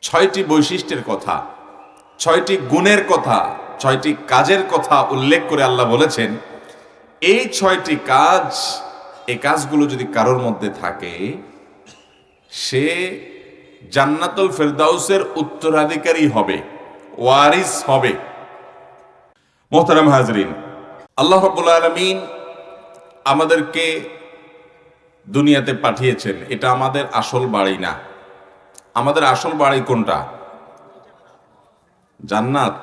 ছয়টি বৈশিষ্ট্যের কথা, ছয়টি গুণের কথা, ছয়টি কাজের কথা উল্লেখ করে আল্লাহ বলেছেন, এই ছয়টি কাজ, এই কাজগুলো যদি কারোর মধ্যে থাকে সে জান্নাতুল ফেরদাউসের উত্তরাধিকারী হবে, ওয়ারিস হবে। মোহতারাম হাজরিন, আল্লাহ রাব্বুল আলামিন আমাদেরকে দুনিয়াতে পাঠিয়েছেন। এটা আমাদের আসল বাড়ি না। আমাদের আসল বাড়ি কোনটা? জান্নাত।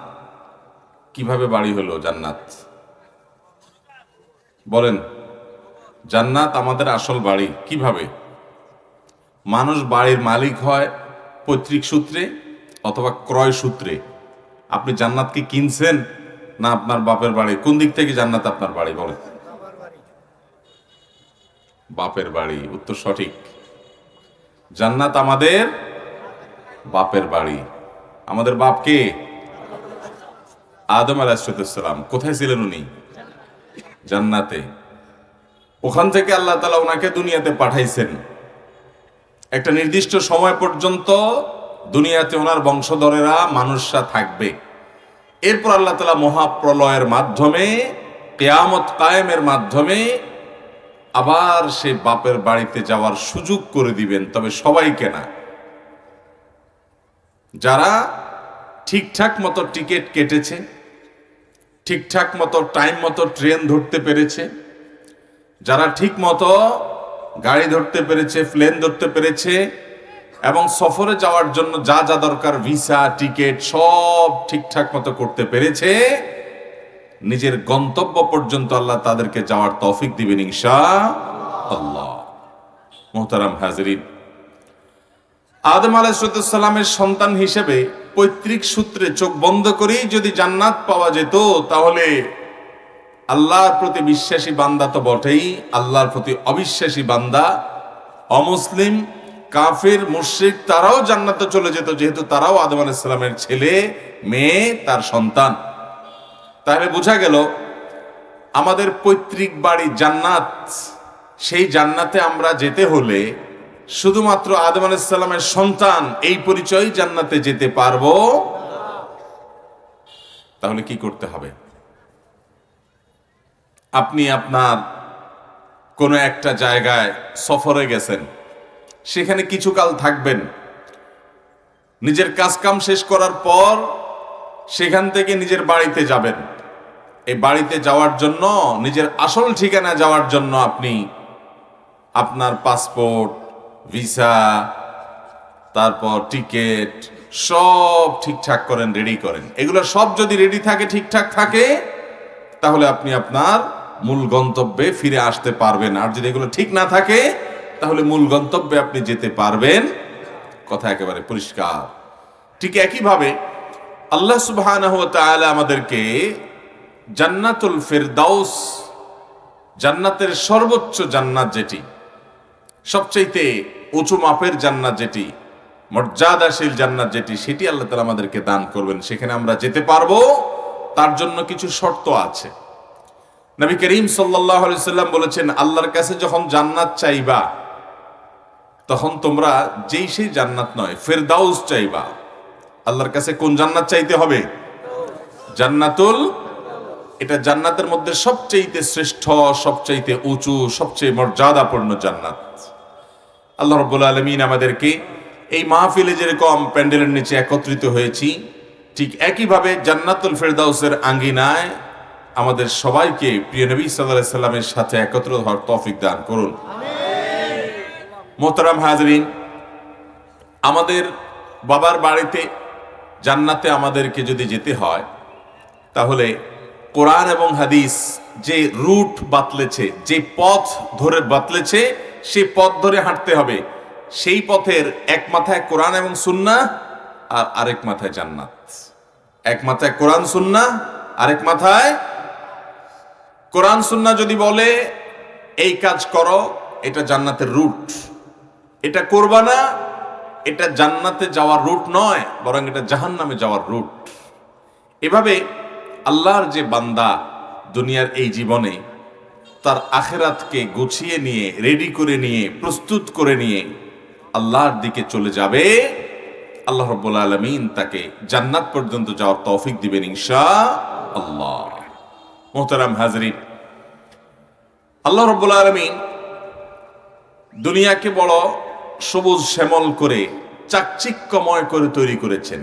কিভাবে বাড়ি হলো জান্নাত? বলেন। জান্নাত আমাদের আসল বাড়ি কিভাবে? মানুষ বাড়ির মালিক হয় পৈতৃক সূত্রে অথবা ক্রয় সূত্রে। আপনি জান্নাত কি কিনছেন না আপনার বাপের বাড়ি? কোন দিক থেকে জান্নাত আপনার বাড়ি? বলেন। বাপের বাড়ি, উত্তর সঠিক। জান্নাত আমাদের বাপের বাড়ি। আমাদের বাপ কে? আদম আলাইহিস সালাম। কোথায় ছিলেন উনি? জান্নাতে। ওখান থেকে আল্লাহ তাআলা ওনাকে দুনিয়াতে পাঠাইছেন। একটা নির্দিষ্ট সময় পর্যন্ত দুনিয়াতে ওনার বংশধরেরা, মানুষরা থাকবে। এরপর আল্লাহ তাআলা মহাপ্রলয়ের মাধ্যমে, কিয়ামত কায়েমের মাধ্যমে আবার সে বাপের বাড়িতে যাওয়ার সুযোগ করে দিবেন, তবে সবাইকে না। যারা ঠিকঠাক মতো টিকিট কেটেছে, ঠিকঠাক মতো টাইম মতো ট্রেন ধরতে পেরেছে, যারা ঠিক মতো গাড়ি ধরতে পেরেছে, প্লেন ধরতে পেরেছে এবং সফরে যাওয়ার জন্য যা যা দরকার, ভিসা, টিকিট সব ঠিকঠাক মতো করতে পেরেছে, নিজের গন্তব্য পর্যন্ত আল্লাহ তাদেরকে যাওয়ার তৌফিক দিবেন ইনশাআল্লাহ। মুহতারাম হাজরিন, আদম আলাইহিস সালামের সন্তান হিসেবে পৈতৃক সূত্রে চোখ বন্ধ করেই যদি জান্নাত পাওয়া যেত, তাহলে আল্লাহর প্রতি বিশ্বাসী বান্দা তো বটেই, আল্লাহর প্রতি অবিশ্বাসী বান্দা, অমুসলিম, কাফির, মুশরিক তারাও জান্নাতে চলে যেত, যেহেতু তারাও আদম আলাইহিস সালামের ছেলে, মেয়ে, তার সন্তান। তাহলে বোঝা গেল আমাদের পৈতৃক বাড়ি জান্নাত। সেই জান্নাতে আমরা যেতে হলে শুধুমাত্র আদম আলাইহিস সালামের সন্তান এই পরিচয় জান্নাতে যেতে পারবো। তাহলে কি করতে হবে? আপনি আপনার কোনো একটা জায়গায় সফরে গেছেন, সেখানে কিছুকাল থাকবেন। নিজের কাজকাম শেষ করার পর সেখান থেকে নিজের বাড়িতে যাবেন। এই বাড়িতে যাওয়ার জন্য, নিজের আসল ঠিকানা যাওয়ার জন্য আপনি আপনার পাসপোর্ট, ভিসা, তারপর টিকিট সব ঠিকঠাক করেন, রেডি করেন। এগুলো সব যদি রেডি থাকে, ঠিকঠাক থাকে, তাহলে আপনি আপনার মূল গন্তব্যে ফিরে আসতে পারবেন। আর যদি এগুলো ঠিক না থাকে, তাহলে মূল গন্তব্যে আপনি যেতে পারবেন। কথা একেবারে পরিষ্কার। ঠিক একইভাবে আল্লাহ সুবহানাহু ওয়া তাআলা আমাদেরকে জান্নাতুল ফেরদাউস, জান্নাতের সর্বোচ্চ জান্নাত, যেটি সবচাইতে উঁচু মাপের জান্নাত, যেটি মর্যাদাশীল জান্নাত, যেটি সেটি আল্লাহ তাআলা আমাদেরকে দান করবেন। সেখানে আমরা যেতে পারবো, তার জন্য কিছু শর্ত আছে। নবী করিম সাল্লাল্লাহু আলাইহি সাল্লাম বলেছেন, আল্লাহর কাছে যখন জান্নাত চাইবা, তখন তোমরা যেই সেই জান্নাত নয়, ফেরদাউস চাইবা। আল্লাহর কাছে কোন জান্নাত চাইতে হবে? জান্নাতুল। এটা জান্নাতের মধ্যে সবচেয়ে শ্রেষ্ঠ, সবচেয়ে উঁচু, সবচেয়ে মর্যাদাপূর্ণ জান্নাত। আল্লাহ রাব্বুল আলামিন আমাদেরকে এই মাহফিলে যেরকম প্যান্ডেলের নিচে একত্রিত হয়েছি, ঠিক একইভাবে জান্নাতুল ফেরদাউসের আঙ্গিনায় আমাদের সবাইকে প্রিয় নবী সাল্লাল্লাহু আলাইহি সাল্লামের সাথে একত্র হওয়ার তৌফিক দান করুন। মোহতারাম হাজরিন, আমাদের বাবার বাড়িতে জান্নাতে আমাদেরকে যদি যেতে হয়, তাহলে কোরআন এবং হাদিস যে রুট বাতলেছে, যে পথ ধরে বাতলেছে, সেই পথ ধরে হাঁটতে হবে। সেই পথের এক মাথায় কোরআন এবং সুন্নাহ, আর আরেক মাথায় জান্নাত। এক মাথায় কোরআন সুন্নাহ, আরেক মাথায় কোরআন সুন্নাহ যদি বলে এই কাজ করো, এটা জান্নাতের রুট, এটা করবা না, এটা জান্নাতে যাওয়ার রুট নয়, বরং এটা জাহান্নামে যাওয়ার রুট। এভাবে আল্লাহর যে বান্দা দুনিয়ার এই জীবনে তার আখিরাতকে গুছিয়ে নিয়ে, রেডি করে নিয়ে, প্রস্তুত করে নিয়ে আল্লাহর দিকে চলে যাবে, আল্লাহ রাব্বুল আলামিন তাকে জান্নাত পর্যন্ত যাওয়ার তৌফিক দিবেন ইনশাআল্লাহ। মুহতারাম হাজরিন, আল্লাহ রাব্বুল আলামিন দুনিয়াকে বড় সবুজ শ্যামল করে চাকচিক্যময় করে তৈরি করেছেন।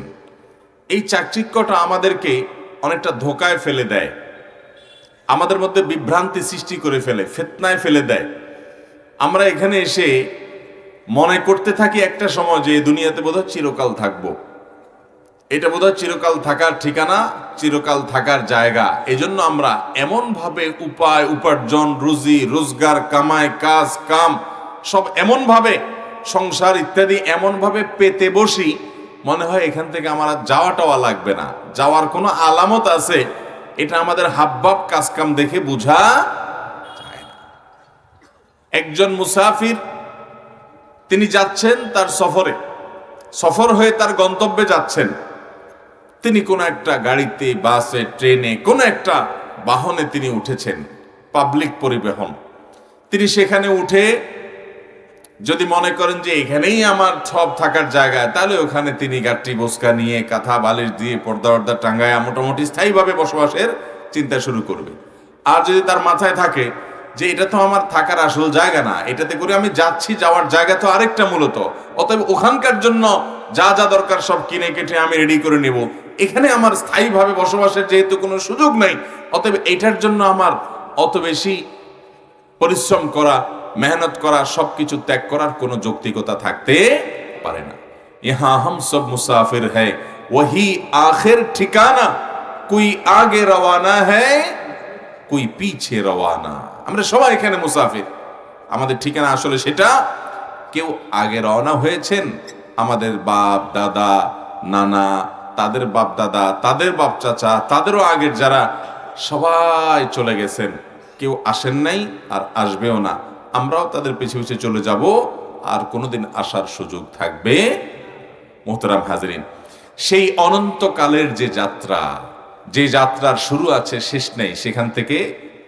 এই চাকচিক্যটা আমাদেরকে অনেকটা ধোকায় ফেলে দেয়, আমাদের মধ্যে বিভ্রান্তি সৃষ্টি করে ফেলে, ফিতনায় ফেলে দেয়। আমরা এখানে এসে মনে করতে থাকি একটা সময় যে দুনিয়াতে বোধহয় চিরকাল থাকবো, এটা বোধহয় চিরকাল থাকার ঠিকানা, চিরকাল থাকার জায়গা। এজন্য আমরা এমন ভাবে উপায়, উপার্জন, রুজি রোজগার, কামাই, কাজ কাম সব এমন ভাবে, সংসার ইত্যাদি এমন ভাবে পেতে বসি, মনে হয় এখান থেকে আমার আর যাওয়াটাওয়া লাগবে না, যাওয়ার কোনো আলামত আছে এটা আমাদের হাবভাব কাজকাম দেখে বোঝা যায় না। একজন মুসাফির তিনি যাচ্ছেন তার সফরে, সফর হয়ে তার গন্তব্যে যাচ্ছেন। তিনি কোনো একটা গাড়িতে, বাসে, ট্রেনে, কোনো একটা বাহনে তিনি উঠেছেন, পাবলিক পরিবহন। তিনি সেখানে উঠে যদি মনে করেন যে এখানেই আমার সব থাকার জায়গা, তাহলে ওখানে তিনি গাট্টি বোসকা নিয়ে কাঁথা বালিশ দিয়ে পর্দা অর্দা টাঙ্গায় মোটামুটি স্থায়ীভাবে বসবাসের চিন্তা শুরু করবে। আর যদি তার মাথায় থাকে যে এটা তো আমার থাকার আসল জায়গা না, এটাতে করে আমি যাচ্ছি, যাওয়ার জায়গা তো আরেকটা মূলত, অতএব ওখানকার জন্য যা যা দরকার সব কিনে কেটে আমি রেডি করে নেব, এখানে আমার স্থায়ীভাবে বসবাসের যেহেতু কোনো সুযোগ নাই, অতএব এটার জন্য আমার অত বেশি পরিশ্রম করা, মেহনত করা, সবকিছু ত্যাগ করার কোনো যৌক্তিকতা থাকতে পারে না। ইহা হাম সব মুসাফির হ্যায়, ওহি আখির ঠিকানা, কোই আগে রওয়ানা হ্যায়, কোই পিছে রওয়ানা। আমরা সবাই এখানে মুসাফির, আমাদের ঠিকানা আসলে সেটা, কেউ আগে রওনা হয়েছেন, আমাদের বাপ দাদা নানা, তাদের বাপ দাদা, তাদের বাপ চাচা, তাদেরও আগের যারা, সবাই চলে গেছেন, কেউ আসেন নাই আর আসবেও না। আমরাও তাদের পিছে পিছে চলে যাব, আর কোনোদিন আসার সুযোগ থাকবে। মোহতারাম হাজরিন, সেই অনন্তকালের যে যাত্রা, যে যাত্রার শুরু আছে শেষ নেই, সেখান থেকে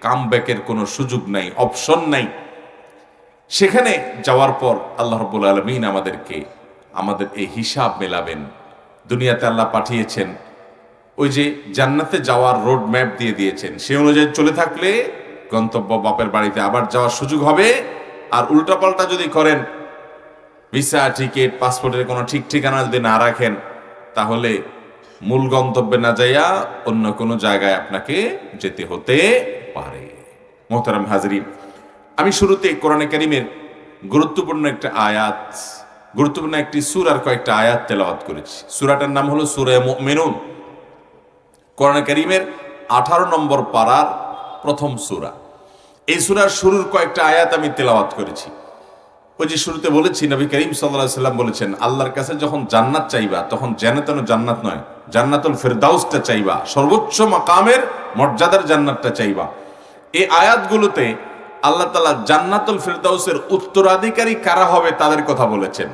কামব্যাকের কোনো সুযোগ নাই, অপশন নাই। সেখানে যাওয়ার পর আল্লাহ রাব্বুল আলামিন আমাদেরকে আমাদের এই হিসাব মেলাবেন। দুনিয়াতে আল্লাহ পাঠিয়েছেন, ওই যে জান্নাতে যাওয়ার রোড ম্যাপ দিয়ে দিয়েছেন, সে অনুযায়ী চলে থাকলে গন্তব্য বাপের বাড়িতে আবার যাওয়ার সুযোগ হবে। আর উল্টাপাল্টা যদি করেন, ভিসা, টিকিট, পাসপোর্টের কোনো ঠিক ঠিকানা যদি না রাখেন, তাহলে মূল গন্তব্যে না যাইয়া অন্য কোনো জায়গায় আপনাকে যেতে হতে পারে। মোহতারাম হাজরিন, আমি শুরুতে কোরআনে কারীমের গুরুত্বপূর্ণ একটা আয়াত, গুরুত্বপূর্ণ একটি সূরার কয়েকটা আয়াত তেলাওয়াত করেছি। সূরাটার নাম হলো সূরা মুমিনুন। কোরআনে কারীমের 18 নম্বর পারার প্রথম সূরা। এই সূরার শুরুর কয়েকটা আয়াত আমি তেলাওয়াত করেছি। ওই যে শুরুতে বলেছি, নবী করিম সাল্লাল্লাহু আলাইহি সাল্লাম বলেছেন, আল্লাহর কাছে যখন জান্নাত চাইবা, তখন যেন জান্নাত নয়, জান্নাতুল ফিরদাউসটা চাইবা, সর্বোচ্চ মাকামের মর্যাদার জান্নাতটা চাইবা। এই আয়াতগুলোতে আল্লাহ তাআলা জান্নাতুল ফিরদাউসের উত্তরাধিকারী কারা হবে তাদের কথা বলেছেন।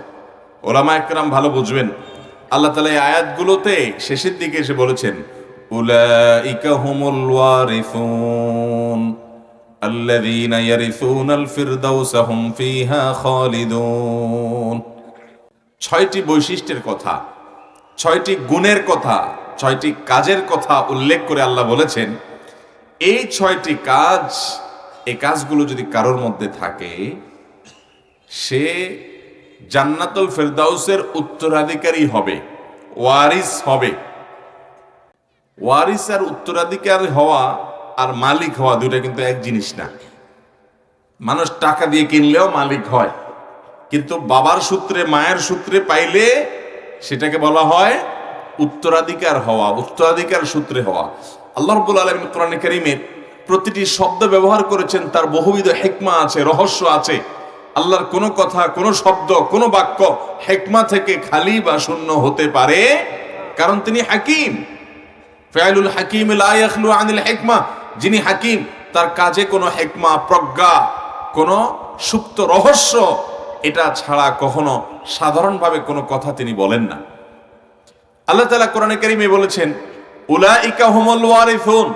ওলামা একরাম ভালো বুঝবেন, আল্লাহ তাআলা এই আয়াতগুলোতে শেষের দিকে এসে বলেছেন, উলাইকা হুমুল ওয়ারিসুন আল্লাযীনা ইয়ারিসুনাল ফিরদাউসা হুম ফিহা খালিদুন। 6টি বৈশিষ্ট্যের কথা, 6টি গুণের কথা, 6টি কাজের কথা উল্লেখ করে আল্লাহ বলেছেন, এই 6টি কাজ, এই কাজগুলো যদি কারোর মধ্যে থাকে, সে জান্নাতুল ফিরদাউসের উত্তরাধিকারী হবে, ওয়ারিস হবে। ওয়ারিস আর উত্তরাধিকারী হওয়া আর মালিক হওয়া দুইটা কিন্তু এক জিনিস না। মানুষ টাকা দিয়ে কিনলেও মালিক হয়, কিন্তু বাবার সূত্রে, মায়ের সূত্রে পাইলে সেটাকে বলা হয় উত্তরাধিকার হওয়া, উত্তরাধিকার সূত্রে হওয়া। আল্লাহ রাব্বুল আলামিন কোরআনে কারীমে প্রতিটি শব্দ ব্যবহার করেছেন, তার বহুবিধ হিকমা আছে, রহস্য আছে। আল্লাহর কোনো কথা, কোনো শব্দ, কোনো বাক্য হিকমা থেকে খালি বা শূন্য হতে পারে, কারণ তিনি হাকিম। ফাইলুল হাকিম লা ইয়াখলু আনিল হিকমা, যিনি হাকিম তার কাজে কোনো হিকমা, প্রজ্ঞা, কোনো সুপ্ত রহস্য, এটা ছাড়া কখনো সাধারণভাবে কোনো কথা তিনি বলেন না। আল্লাহ তাআলা কোরআনে কারীমে বলেছেন, উলাইকা হুমুল ওয়ারিসুন,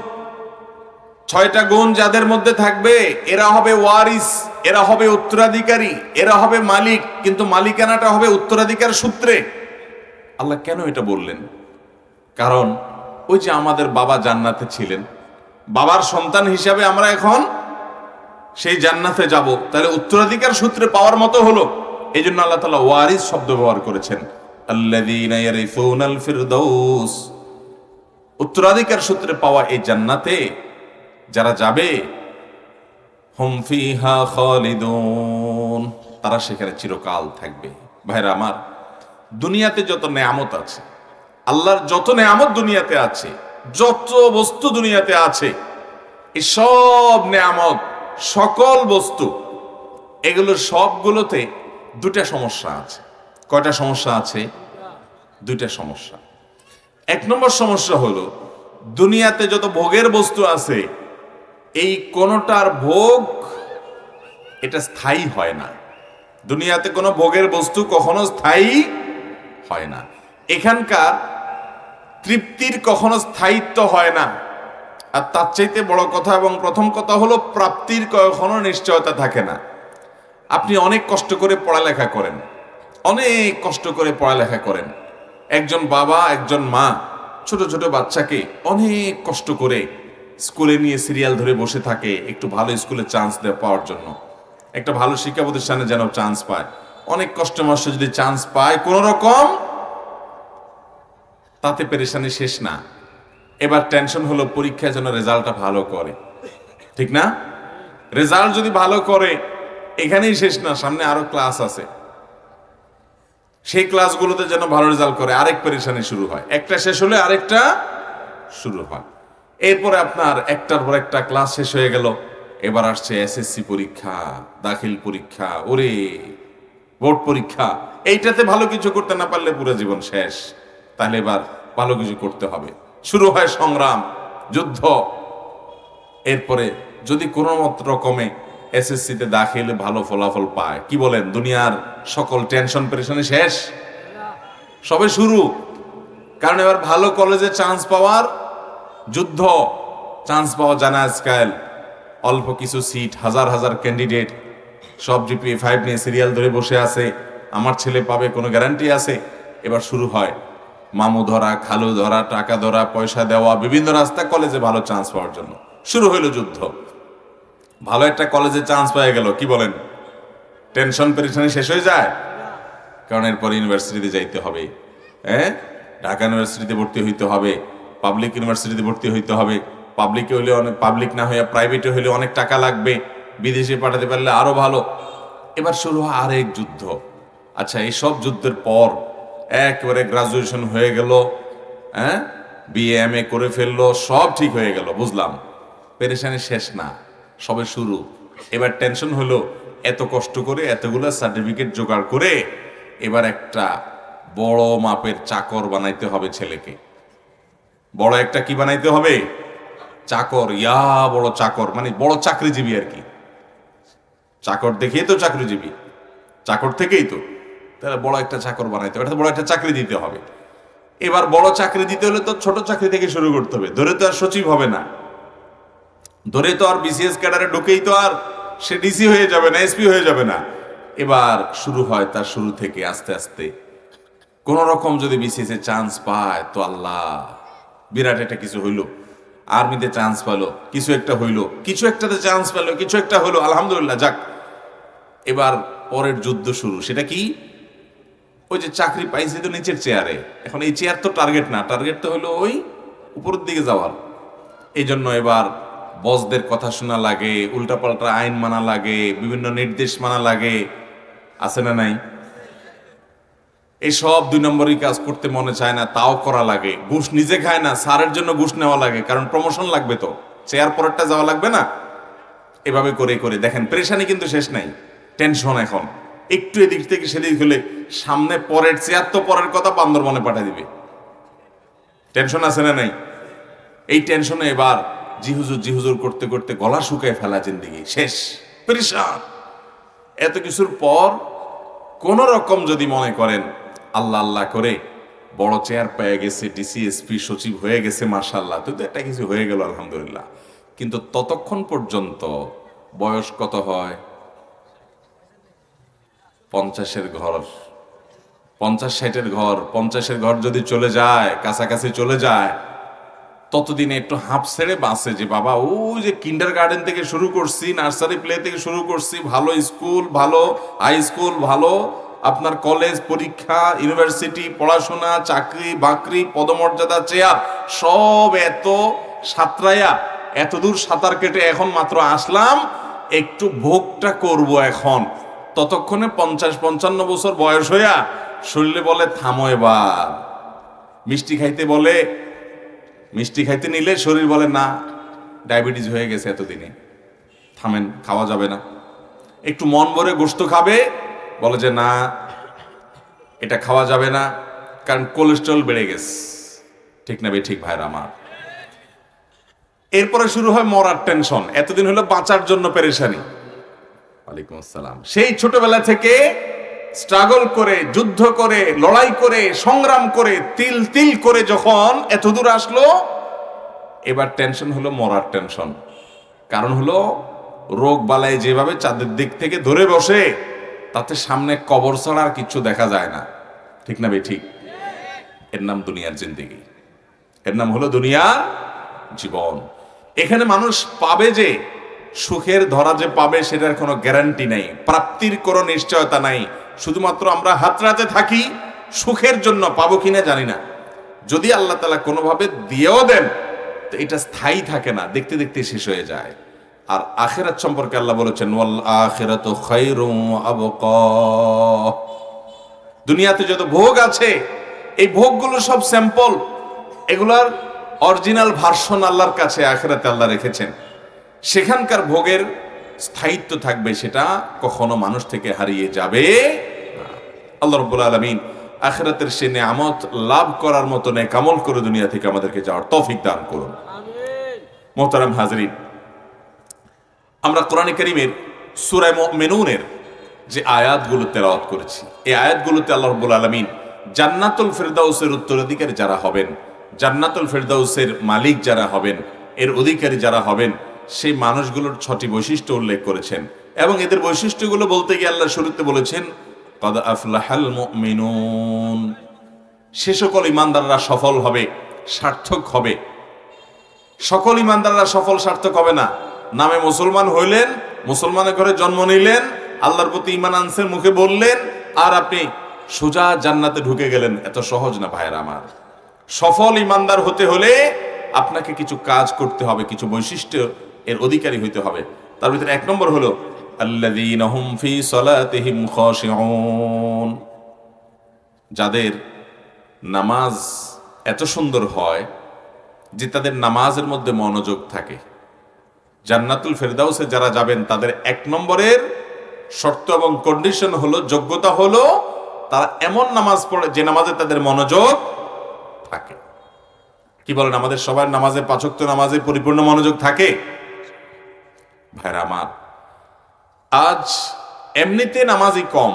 6টা গুণ যাদের মধ্যে থাকবে এরা হবে ওয়ারিস, এরা হবে উত্তরাধিকারী, এরা হবে মালিক, কিন্তু মালিকানাটা হবে উত্তরাধিকার সূত্রে। আল্লাহ কেন এটা বললেন? কারণ ওই যে আমাদের বাবা জান্নাতে ছিলেন, বাবার সন্তান হিসাবে আমরা এখন সেই জান্নাতে যাব, তাহলে উত্তরাধিকার সূত্রে পাওয়ার মতো হলো। এই জন্য আল্লাহ তাআলা ওয়ারিস শব্দ ব্যবহার করেছেন, আল্লাযীনা ইয়ারিসুনাল ফিরদাউস। উত্তরাধিকার সূত্রে পাওয়া এই জান্নাতে যারা যাবে, হুম ফিহা খালিদুন, তারা সেখানে চিরকাল থাকবে। ভাইরা আমার, দুনিয়াতে যত নেয়ামত আছে, আল্লাহর যত নেয়ামত দুনিয়াতে আছে, যত বস্তু দুনিয়াতে আছে, এই সব নেয়ামত, সকল বস্তু, এগুলোর সবগুলোতে দুটা সমস্যা আছে। কয়টা সমস্যা আছে? দুইটা সমস্যা। এক নম্বর সমস্যা হলো, দুনিয়াতে যত ভোগের বস্তু আছে, এই কোনটার ভোগ এটা স্থায়ী হয় না। দুনিয়াতে কোনো ভোগের বস্তু কখনো স্থায়ী হয় না। এখানকার তৃপ্তির কখনো স্থায়িত্ব হয় না। আর তার চাইতে বড় কথা এবং প্রথম কথা হলো, প্রাপ্তির কখনো নিশ্চয়তা থাকে না। আপনি অনেক কষ্ট করে পড়ালেখা করেন, অনেক কষ্ট করে পড়ালেখা করেন। একজন বাবা, একজন মা ছোট ছোট বাচ্চাকে অনেক কষ্ট করে স্কুলে নিয়ে সিরিয়াল ধরে বসে থাকে, একটু ভালো স্কুলে চান্স পাওয়ার জন্য, একটা ভালো শিক্ষা প্রতিষ্ঠানে যেন চান্স পায়। অনেক কষ্ট মষ্ট যদি চান্স পায় কোন রকম, তাতে পেরেশানি শেষ না। এবার টেনশন হলো পরীক্ষায় যেন রেজাল্টটা ভালো করে, ঠিক না? রেজাল্ট যদি ভালো করে এখানেই শেষ না, সামনে আরো ক্লাস আছে, সেই ক্লাসগুলোতে যেন ভালো রেজাল্ট করে, আরেক পেরেশানি শুরু হয়। একটা শেষ হলে আরেকটা শুরু হয়। এরপরে আপনার একটার পর একটা ক্লাস শেষ হয়ে গেল, এবার আসছে এসএসসি পরীক্ষা, দাখিল পরীক্ষা, ওরে বোর্ড পরীক্ষা। এইটাতে ভালো কিছু করতে না পারলে পুরো জীবন শেষ। তাহলে এবার ভালো কিছু করতে হবে। শুরু হয় সংগ্রাম, যুদ্ধ। এরপরে যদি কোনো রকমে এসএসসিতে দাখিলে ভালো ফলাফল পায়, কি বলেন, দুনিয়ার সকল টেনশন পেরেশানি শেষ, সবে শুরু। কারণ এবার ভালো কলেজে চান্স পাওয়ার যুদ্ধ, চান্স পাওয়া জানা আজকাল, অল্প কিছু সিট, হাজার হাজার ক্যান্ডিডেট, সব জিপিএ 5 নিয়ে সিরিয়াল ধরে বসে আছে, আমার ছেলে পাবে কোনো গ্যারান্টি আছে? এবার শুরু হয় মামু ধরা, খালু ধরা, টাকা ধরা, পয়সা দেওয়া, বিভিন্ন রাস্তা কলেজে ভালো চান্স পাওয়ার জন্য। শুরু হইল যুদ্ধ। ভালো একটা কলেজে চান্স পেয়ে গেল, কি বলেন, টেনশন পেরেশানি শেষ হয়ে যায়? কারণ এরপর ইউনিভার্সিটিতে যাইতে হবে, হ্যাঁ, ঢাকা ইউনিভার্সিটিতে ভর্তি হইতে হবে, পাবলিক ইউনিভার্সিটিতে ভর্তি হইতে হবে। পাবলিকে হইলে অনেক, পাবলিক না হইয়া প্রাইভেটে হইলে অনেক টাকা লাগবে, বিদেশে পাঠাতে পারলে আরো ভালো। এবার শুরু হয় আরেক যুদ্ধ। আচ্ছা, এই সব যুদ্ধের পর একেবারে গ্রাজুয়েশন হয়ে গেল, হ্যাঁ, বিএ এমএ করে ফেললো, সব ঠিক হয়ে গেল, বুঝলাম, পেরেশানি শেষ না, সবে শুরু। এবার টেনশন হলো, এত কষ্ট করে এতগুলো সার্টিফিকেট জোগাড় করে এবার একটা বড় মাপের চাকর বানাইতে হবে ছেলেকে। বড় একটা কি বানাইতে হবে? চাকর। ইয়া বড় চাকর, মানে বড় চাকরিজীবী আর কি। চাকর দেখেই তো চাকরিজীবী, চাকর থেকেই তো, তাহলে বড় একটা চাকর বানাইতে হবে, বড় একটা চাকরি দিতে হবে। এবার বড় চাকরি দিতে হলে তো ছোট চাকরি থেকে শুরু করতে হবে। ধরে তো আর সচিব হবে না, ধরে তো আর বিসিএস ক্যাডারে ঢুকেই তো আর সে ডিসি হয়ে যাবে না, এসপি হয়ে যাবে না। এবার শুরু হয় তার শুরু থেকে আস্তে আস্তে। কোন রকম যদি বিসিএস এ চান্স পায় তো আল্লাহ, বিরাট একটা কিছু হইলো। আর্মিতে চান্স পেলো, কিছু একটা হইলো, কিছু একটাতে চান্স পেলো, কিছু একটা হইলো, আলহামদুলিল্লাহ, যাক। এবার পরের যুদ্ধ শুরু। সেটা কি? ওই যে চাকরি পাইছে তো নিচের চেয়ারে, এখন এই চেয়ার তো টার্গেট না, টার্গেট তো হলো ওই উপরের দিকে যাওয়ার। এই জন্য এবার বসদের কথা শোনা লাগে, উল্টাপাল্টা আইন মানা লাগে, বিভিন্ন নির্দেশ মানা লাগে, আছে না নাই? এই সব 2 নম্বরই কাজ করতে মনে চায় না, তাও করা লাগে। ঘুষ নিজে খায় না, স্যারের জন্য ঘুষ নেওয়া লাগে, কারণ প্রমোশন লাগবে তো, চেয়ার পরেরটা যাওয়া লাগবে না। এভাবে করে করে দেখেন, পেরেশানি কিন্তু শেষ নাই, টেনশন। এখন একটু এদিক থেকে সেদিক হলে সামনে পরের চেয়ার তো পরের কথা বান্দরবনে পাঠিয়ে দিবে। টেনশন আছে না নাই? এই টেনশনে এবার জিহুজুর করতে করতে গলা শুকায় ফেলা, জিন্দিগি শেষ, পেরেশান। এত কিছুর পর কোন রকম যদি মনে করেন আল্লাহ আল্লাহ করে বড় চেয়ার পেয়ে গেছে, ডিসি এসপি সচিব হয়ে গেছে, মাশাআল্লাহ, তো একটা কিছু হয়ে গেল, আলহামদুলিল্লাহ। কিন্তু ততক্ষণ পর্যন্ত বয়স কত হয়? 50-এর ঘর, 50-60-এর ঘর, 50-এর ঘর যদি চলে যায়, কাছাকাছি চলে যায়, ততদিনে একটু হাঁপ ছেড়ে বাঁচে যে বাবা ওই যে কিন্ডার গার্ডেন থেকে শুরু করছি, নার্সারি প্লে থেকে শুরু করছি, ভালো স্কুল, ভালো হাই স্কুল, ভালো আপনার কলেজ, পরীক্ষা, ইউনিভার্সিটি, পড়াশোনা, চাকরি বাকরি, পদমর্যাদা, চেয়ার, সব এত সাঁতরাইয়া এত দূর সাঁতার কেটে এখন মাত্র আসলাম, একটু ভোগটা করব এখন। ততক্ষণে 50-55 বছর বয়স হইয়া শরীরে বলে থামো এবার। মিষ্টি খাইতে বলে, মিষ্টি খাইতে নিলে শরীর বলে না, ডায়াবেটিস হয়ে গেছে এতদিনে, থামেন, খাওয়া যাবে না। একটু মন ভরে গোশত খাবে, বলে যে না, এটা খাওয়া যাবে না, কারণ কোলেস্ট্রল বেড়ে গেছে। ঠিক না ঠিক ভাইরা আমার? এরপরে শুরু হয় মরার টেনশন। এতদিন হলো বাঁচার জন্য পেরেশানি। ওয়ালাইকুম আসসালাম। সেই ছোটবেলা থেকে স্ট্রাগল করে, যুদ্ধ করে, লড়াই করে, সংগ্রাম করে, তিল তিল করে যখন এতদূর আসলো, এবার টেনশন হলো মরার টেনশন। কারণ হলো রোগ বালাই যেভাবে চাঁদের দিক থেকে ধরে বসে, তাতে সামনে কবর ছাড়া আর কিচ্ছু দেখা যায় না। ঠিক না ঠিক? এর নাম দুনিয়ার জিন্দেগি, এর নাম হলো দুনিয়ার জীবন। এখানে মানুষ পাবে যে সুখের ধরা যে পাবে সেটার কোনো গ্যারান্টি নেই, প্রাপ্তির কোনো নিশ্চয়তা নাই। শুধুমাত্র আমরা হাতড়াতে থাকি সুখের জন্য, পাবো কিনা জানি না। যদি আল্লাহ তাআলা কোনোভাবে দিয়েও দেন, তো এটা স্থায়ী থাকে না, দেখতে দেখতে শেষ হয়ে যায়। আর আখিরাত সম্পর্কে আল্লাহ বলেছেন ওয়াল আখিরাতু খায়রুম ওয়া আবকা। দুনিয়াতে যত ভোগ আছে, এই ভোগগুলো সব স্যাম্পল, এগুলার অরিজিনাল ভার্সন আল্লাহর কাছে আখিরাতে আল্লাহ রেখেছেন। সেখানকার ভোগের স্থায়িত্ব থাকবে, সেটা কখনো মানুষ থেকে হারিয়ে যাবে না। আল্লাহ রাব্বুল আলামিন আখিরাতের সে নেয়ামত লাভ করার মতো নেক আমল করে দুনিয়া থেকে আমাদেরকে যাওয়ার তৌফিক দান করুন। আমিন। মোহতারাম হাজরিন, আমরা কোরআনে কারীমের সূরা মুমিনুনের যে আয়াতগুলো তেলাওয়াত করেছি, এই আয়াতগুলোতে আল্লাহ রাব্বুল আলামিন জান্নাতুল ফেরদাউসের উত্তরাধিকারী যারা হবেন, জান্নাতুল ফেরদাউসের মালিক যারা হবেন, এর অধিকারী যারা হবেন, সেই মানুষগুলোর 6টি বৈশিষ্ট্য উল্লেখ করেছেন। এবং এদের বৈশিষ্ট্যগুলো বলতে গিয়ে আল্লাহ শুরুতে বলেছেন কদ আফলাহাল মুমিনুন, সে সকল ইমানদাররা সফল হবে, সার্থক হবে। সকল ইমানদাররা সফল সার্থক হবে না। নামে মুসলমান হইলেন, মুসলমানের ঘরে জন্ম নিলেন, আল্লাহর প্রতি ঈমান আনছেন, মুখে বললেন, আর আপনি সোজা জান্নাতে ঢুকে গেলেন, এত সহজ না ভাইরা আমার। সফল ইমানদার হতে হলে আপনাকে কিছু কাজ করতে হবে, কিছু বৈশিষ্ট্য এর অধিকারী হইতে হবে। তার ভিতরে 1 নম্বর হলো আল্লাযীনা হুম ফি সালাতিহিম খাশিউন, যাদের নামাজ এত সুন্দর হয় যে তাদের নামাজের মধ্যে মনোযোগ থাকে। জান্নাতুল ফেরদাউসে যারা যাবেন তাদের 1 নম্বরের শর্ত এবং কন্ডিশন হলো, যোগ্যতা হলো, তারা এমন নামাজ পড়ে যে নামাজে তাদের মনোযোগ থাকে। কি বলেন, আমাদের সবার নামাজে, 5 ওয়াক্ত নামাজে পরিপূর্ণ মনোযোগ থাকে? ভাইরা আমার, আজ এমনিতে নামাজই কম,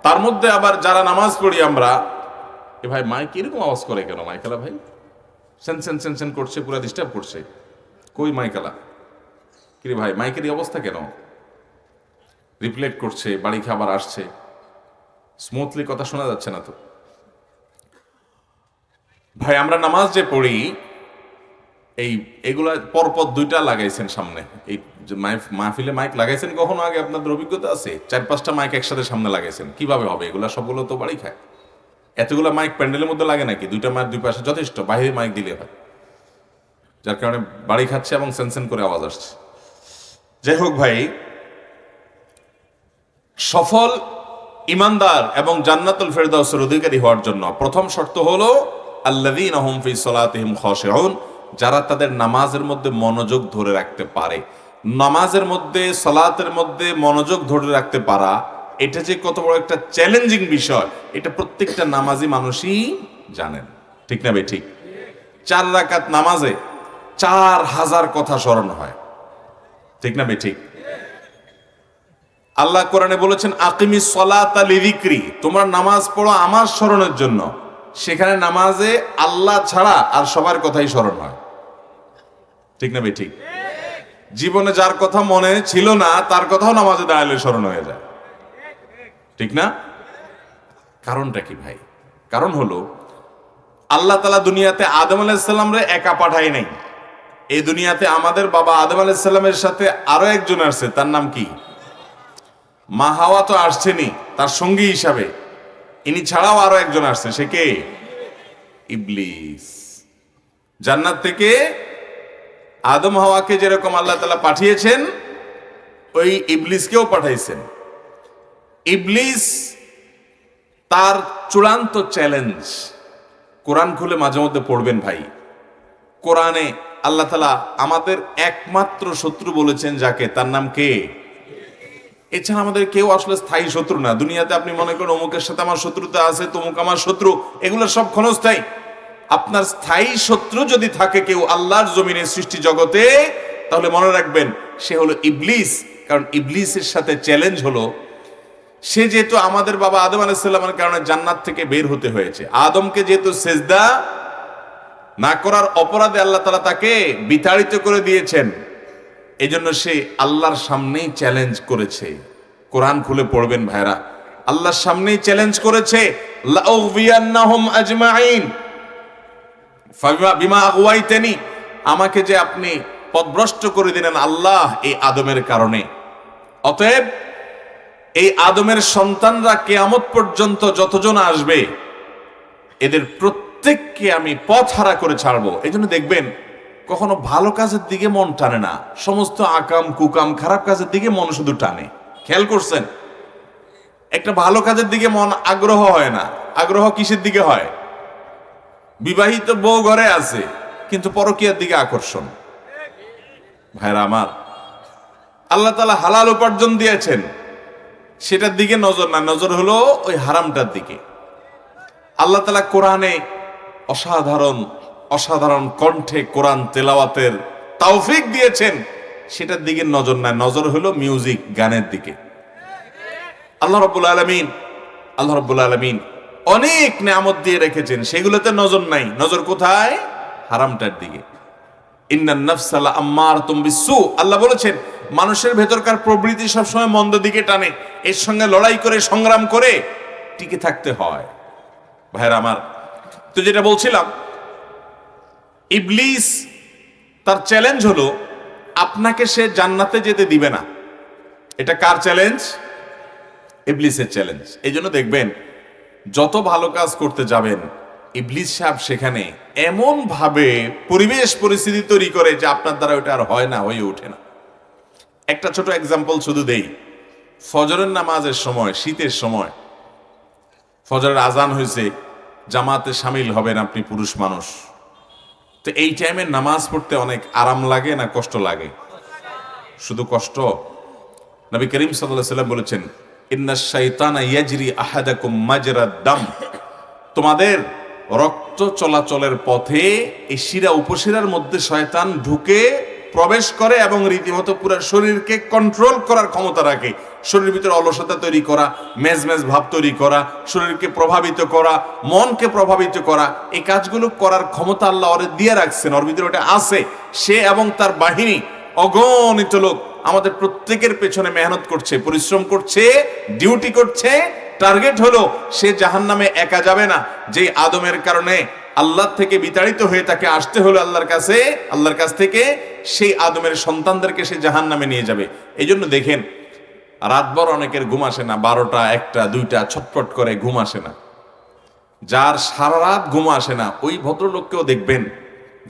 তার মধ্যে আবার যারা নামাজ পড়ি আমরা, এ ভাই মাইক এরকম আওয়াজ করে কেন? মাইকালা ভাই সেন সেন সেন সেন করছে, পুরো ডিস্টার্ব করছে। কই মাইকালা? কি রে ভাই, মাইকের এই অবস্থা কেন? রিপ্লেট করছে, বাড়ি খাবার আসছে, স্মুথলি কথা শোনা যাচ্ছে না তো। ভাই আমরা নামাজ যে পড়ি, এগুলা পরপর 2টা লাগাইছেন সামনে। এই মাহফিলে মাইক লাগাইছেন কখনো আগে? আপনাদের অভিজ্ঞতা আছে? 4-5টা মাইক একসাথে সামনে লাগাইছেন, কিভাবে হবে এগুলা? সবগুলো তো বাড়ি খায়। এতগুলো মাইক প্যান্ডেলের মধ্যে লাগে নাকি? 2টা মাইক 2 পাশে যথেষ্ট, বাইরে মাইক দিলে হয়, যার কারণে বাড়ি খাচ্ছে এবং সেনসেন করে আওয়াজ আসছে। যাই হোক ভাই, সফল ইমানদার এবং জান্নাতুল ফেরদাউসের অধিকারী হওয়ার জন্য প্রথম শর্ত হলো আল্লাযীনা হুম ফি সালাতিহিম খাশিউন, যারা তাদের নামাজের মধ্যে মনোযোগ ধরে রাখতে পারে। নামাজের মধ্যে, সালাতের মধ্যে মনোযোগ ধরে রাখতে পারা, এটা যে কত বড় একটা চ্যালেঞ্জিং বিষয়, এটা প্রত্যেকটা নামাজি মানুষই জানেন। ঠিক না ভাই ঠিক? 4 রাকাত নামাজে 4000 কথা স্মরণ হয়। ঠিক না ভাই ঠিক? আল্লাহ কোরআনে বলেছেন আকিমিস সালাতা লিযিকরি, তোমরা নামাজ পড়ো আমার স্মরণের জন্য। সেখানে নামাজে আল্লাহ ছাড়া আর সবার কথাই স্মরণ হয়। ঠিক না ভাই ঠিক? জীবনে যার কথা মনে ছিল না তার কথাও নামাজে দাঁড়ালে স্মরণ হয়ে যায়। ঠিক না? কারণটা কি ভাই? কারণ হলো আল্লাহ তাআলা দুনিয়াতে আদম আলাইহিস সালামরে একা পাঠায় নাই। এই দুনিয়াতে আমাদের বাবা আদম আলাইহিস সালামের সাথে আরো একজন আসছে, তার নাম কি? মা হাওয়া তো আসছেনই তার সঙ্গী হিসাবে, ইনি ছাড়াও আরো একজন আসছে, সে কে? ইবলিস। জান্নাত থেকে আদম হাওয়াকে যেরকম আল্লাহ তাআলা পাঠিয়েছেন, ওই ইবলিসকেও পাঠাইছেন। ইবলিস তার চূড়ান্ত চ্যালেঞ্জ, কোরআন খুলে মাঝে মধ্যে পড়বেন ভাই। কোরআনে আল্লাহ তাআলা আমাদের একমাত্র শত্রু বলেছেন যাকে, তার নাম কে? এছাড়া আমাদের কেউ আসলে স্থায়ী শত্রু না। দুনিয়াতে আপনি মনে করেন অমুকের সাথে আমার শত্রুতা আছে, তমুক আমার শত্রু, এগুলো সব ক্ষণস্থায়ী। আপনার স্থায়ী শত্রু যদি থাকে কেউ আল্লাহর জমিনে সৃষ্টি জগতে, তাহলে মনে রাখবেন সে হলো ইবলিস। কারণ ইবলিসের সাথে চ্যালেঞ্জ হলো, সে যেহেতু আমাদের বাবা আদম আলাইহিস সালামের কারণে জান্নাত থেকে বের হতে হয়েছে, আদমকে যেহেতু সেজদা না করার অপরাধে আল্লাহ তাআলা তাকে বিতাড়িত করে দিয়েছেন, এজন্য সে আল্লাহর সামনেই চ্যালেঞ্জ করেছে। কোরআন খুলে পড়বেন ভাইরা, আল্লাহর সামনেই চ্যালেঞ্জ করেছে, লাউযিয়ান্নাহুম আজমাইন বিমা আগওয়াইতানি, আমাকে যে আপনি পথভ্রষ্ট করে দিলেন আল্লাহ এই আদমের কারণে, অতএব এই আদমের সন্তানরা কিয়ামত পর্যন্ত যতজন আসবে এদের প্রত্যেককে আমি পথ হারা করে ছাড়বো। এই জন্য দেখবেন কখনো ভালো কাজের দিকে মন টানে না, সমস্ত আকাম কুকাম খারাপ কাজের দিকে মন শুধু টানে। খেয়াল করছেন? একটা ভালো কাজের দিকে মন আগ্রহ হয় না। আগ্রহ কিসের দিকে হয়? বিবাহিত বউ ঘরে আছে কিন্তু পরকীয়ার দিকে আকর্ষণ। ভাইরা আমার, আল্লাহ তাআলা হালাল উপার্জন দিয়েছেন, সেটার দিকে নজর না, নজর হলো ওই হারামটার দিকে। আল্লাহ তাআলা কোরআনে অসাধারণ অসাধারণ কণ্ঠে কোরআন তেলাওয়াতের তৌফিক দিয়েছেন, সেটার দিকে নজর না, নজর হলো মিউজিক, গানের দিকে। আল্লাহ রাব্বুল আলামিন অনেক নিয়ামত দিয়ে রেখেছেন, সেগুলোতে নজর নাই, নজর কোথায়? হারামটার দিকে। ইন্নান নাফসা লাআম্মারাতুম বিসসু, আল্লাহ বলেছেন মানুষের ভেতরকার প্রবৃত্তি সবসময় মন্দ দিকে টানে, এর সঙ্গে লড়াই করে সংগ্রাম করে টিকে থাকতে হয়। ভাইরা আমার, তো যেটা বলছিলাম, ইবলিস তার চ্যালেঞ্জ হলো আপনাকে সে জান্নাতে যেতে দিবে না। এটা কার চ্যালেঞ্জ? ইবলিসের চ্যালেঞ্জ। এই জন্য দেখবেন যত ভালো কাজ করতে যাবেন, ইবলিস সাহেব সেখানে এমন ভাবে পরিবেশ পরিস্থিতি তৈরি করে যে আপনার দ্বারা ওটা আর হয় না, হয়ে ওঠে না। একটা ছোট এক্সাম্পল শুধু দেই। ফজরের নামাজের সময়, শীতের সময় ফজরের আজান হয়েছে, জামাতে শামিল হবেন আপনি পুরুষ মানুষ, তো এই টাইমে নামাজ পড়তে অনেক আরাম লাগে না কষ্ট লাগে? শুধু কষ্ট। নবী করিম সাল্লাল্লাহু আলাইহি ওয়াসাল্লাম বলেছেন, ইন্নাশ শাইতানা ইয়াজরি আহাদাকুম মাজরাদ দাম, তোমাদের রক্ত চলাচলের পথে এই শিরা উপশিরার মধ্যে শয়তান ঢুকে প্রবেশ করে এবং রীতিমতো পুরো শরীরকে কন্ট্রোল করার ক্ষমতা রাখে। শরীরের ভিতরে অলসতা তৈরি করা, মেজমেজ ভাব তৈরি করা, শরীরকে প্রভাবিত করা, মনকে প্রভাবিত করা, এই কাজগুলো করার ক্ষমতা আল্লাহ ওরে দিয়ে রাখছেন, ওর ভিতরে ওটা আছে। সে এবং তার বাহিনী অগণিত লোক আমাদের প্রত্যেকের পেছনে মেহনত করছে, পরিশ্রম করছে, ডিউটি করছে। টার্গেট হলো সে জাহান্নামে একা যাবে না, যে আদমের কারণে আল্লাহ থেকে বিতাড়িত হয়ে তাকে আসতে হলো আল্লাহর কাছ থেকে সেই আদমের সন্তানদেরকে সে জাহান্নামে নিয়ে যাবে। এই জন্য দেখেন রাতভর অনেকের ঘুম আসে না, 12টা 1টা 2টা ছটফট করে ঘুম আসে না। যার সারা রাত ঘুম আসে না, ওই ভদ্রলোককেও দেখবেন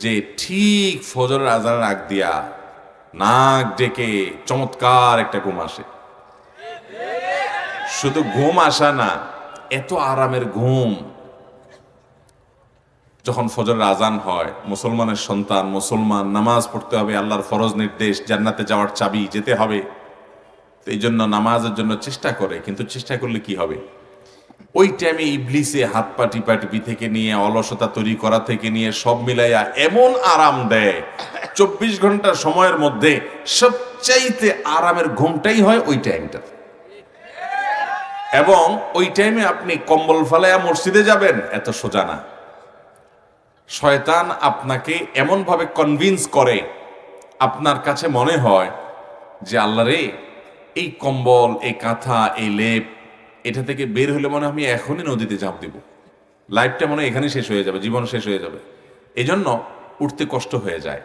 যে ঠিক ফজরের আজানের আগ দিয়া নাক ডেকে চমৎকার একটা ঘুম আসে। শুধু ঘুম আসা না, এত আরামের ঘুম। যখন ফজরের আজান হয়, মুসলমানের সন্তান মুসলমান, নামাজ পড়তে হবে, আল্লাহর ফরজ নির্দেশ, জান্নাতে যাওয়ার চাবি, যেতে হবে। তো এই জন্য নামাজের জন্য চেষ্টা করে, কিন্তু চেষ্টা করলে কি হবে? ওই টাইমে ইবলিসে হাত পা টিপাটিপি থেকে নিয়ে, অলসতা তৈরি করা থেকে নিয়ে সব মিলাইয়া এমন আরাম দেয়, 24 ঘন্টার সময়ের মধ্যে সবচাইতে আরামের ঘুমটাই হয় ওই টাইমটাতে। এবং ওই টাইমে আপনি কম্বল ফালাইয়া মসজিদে যাবেন, এত সোজা না। শয়তান আপনাকে এমন ভাবে কনভিন্স করে, আপনার কাছে মনে হয় যে আল্লাহ রে, এই কম্বল, এই কাঁথা, এই লেপ, এটা থেকে বের হলে মনে হয় আমি এখনই নদীতে ঝাঁপ দিব, লাইফটা মনে হয় এখানেই শেষ হয়ে যাবে, জীবন শেষ হয়ে যাবে। এই জন্য উঠতে কষ্ট হয়ে যায়।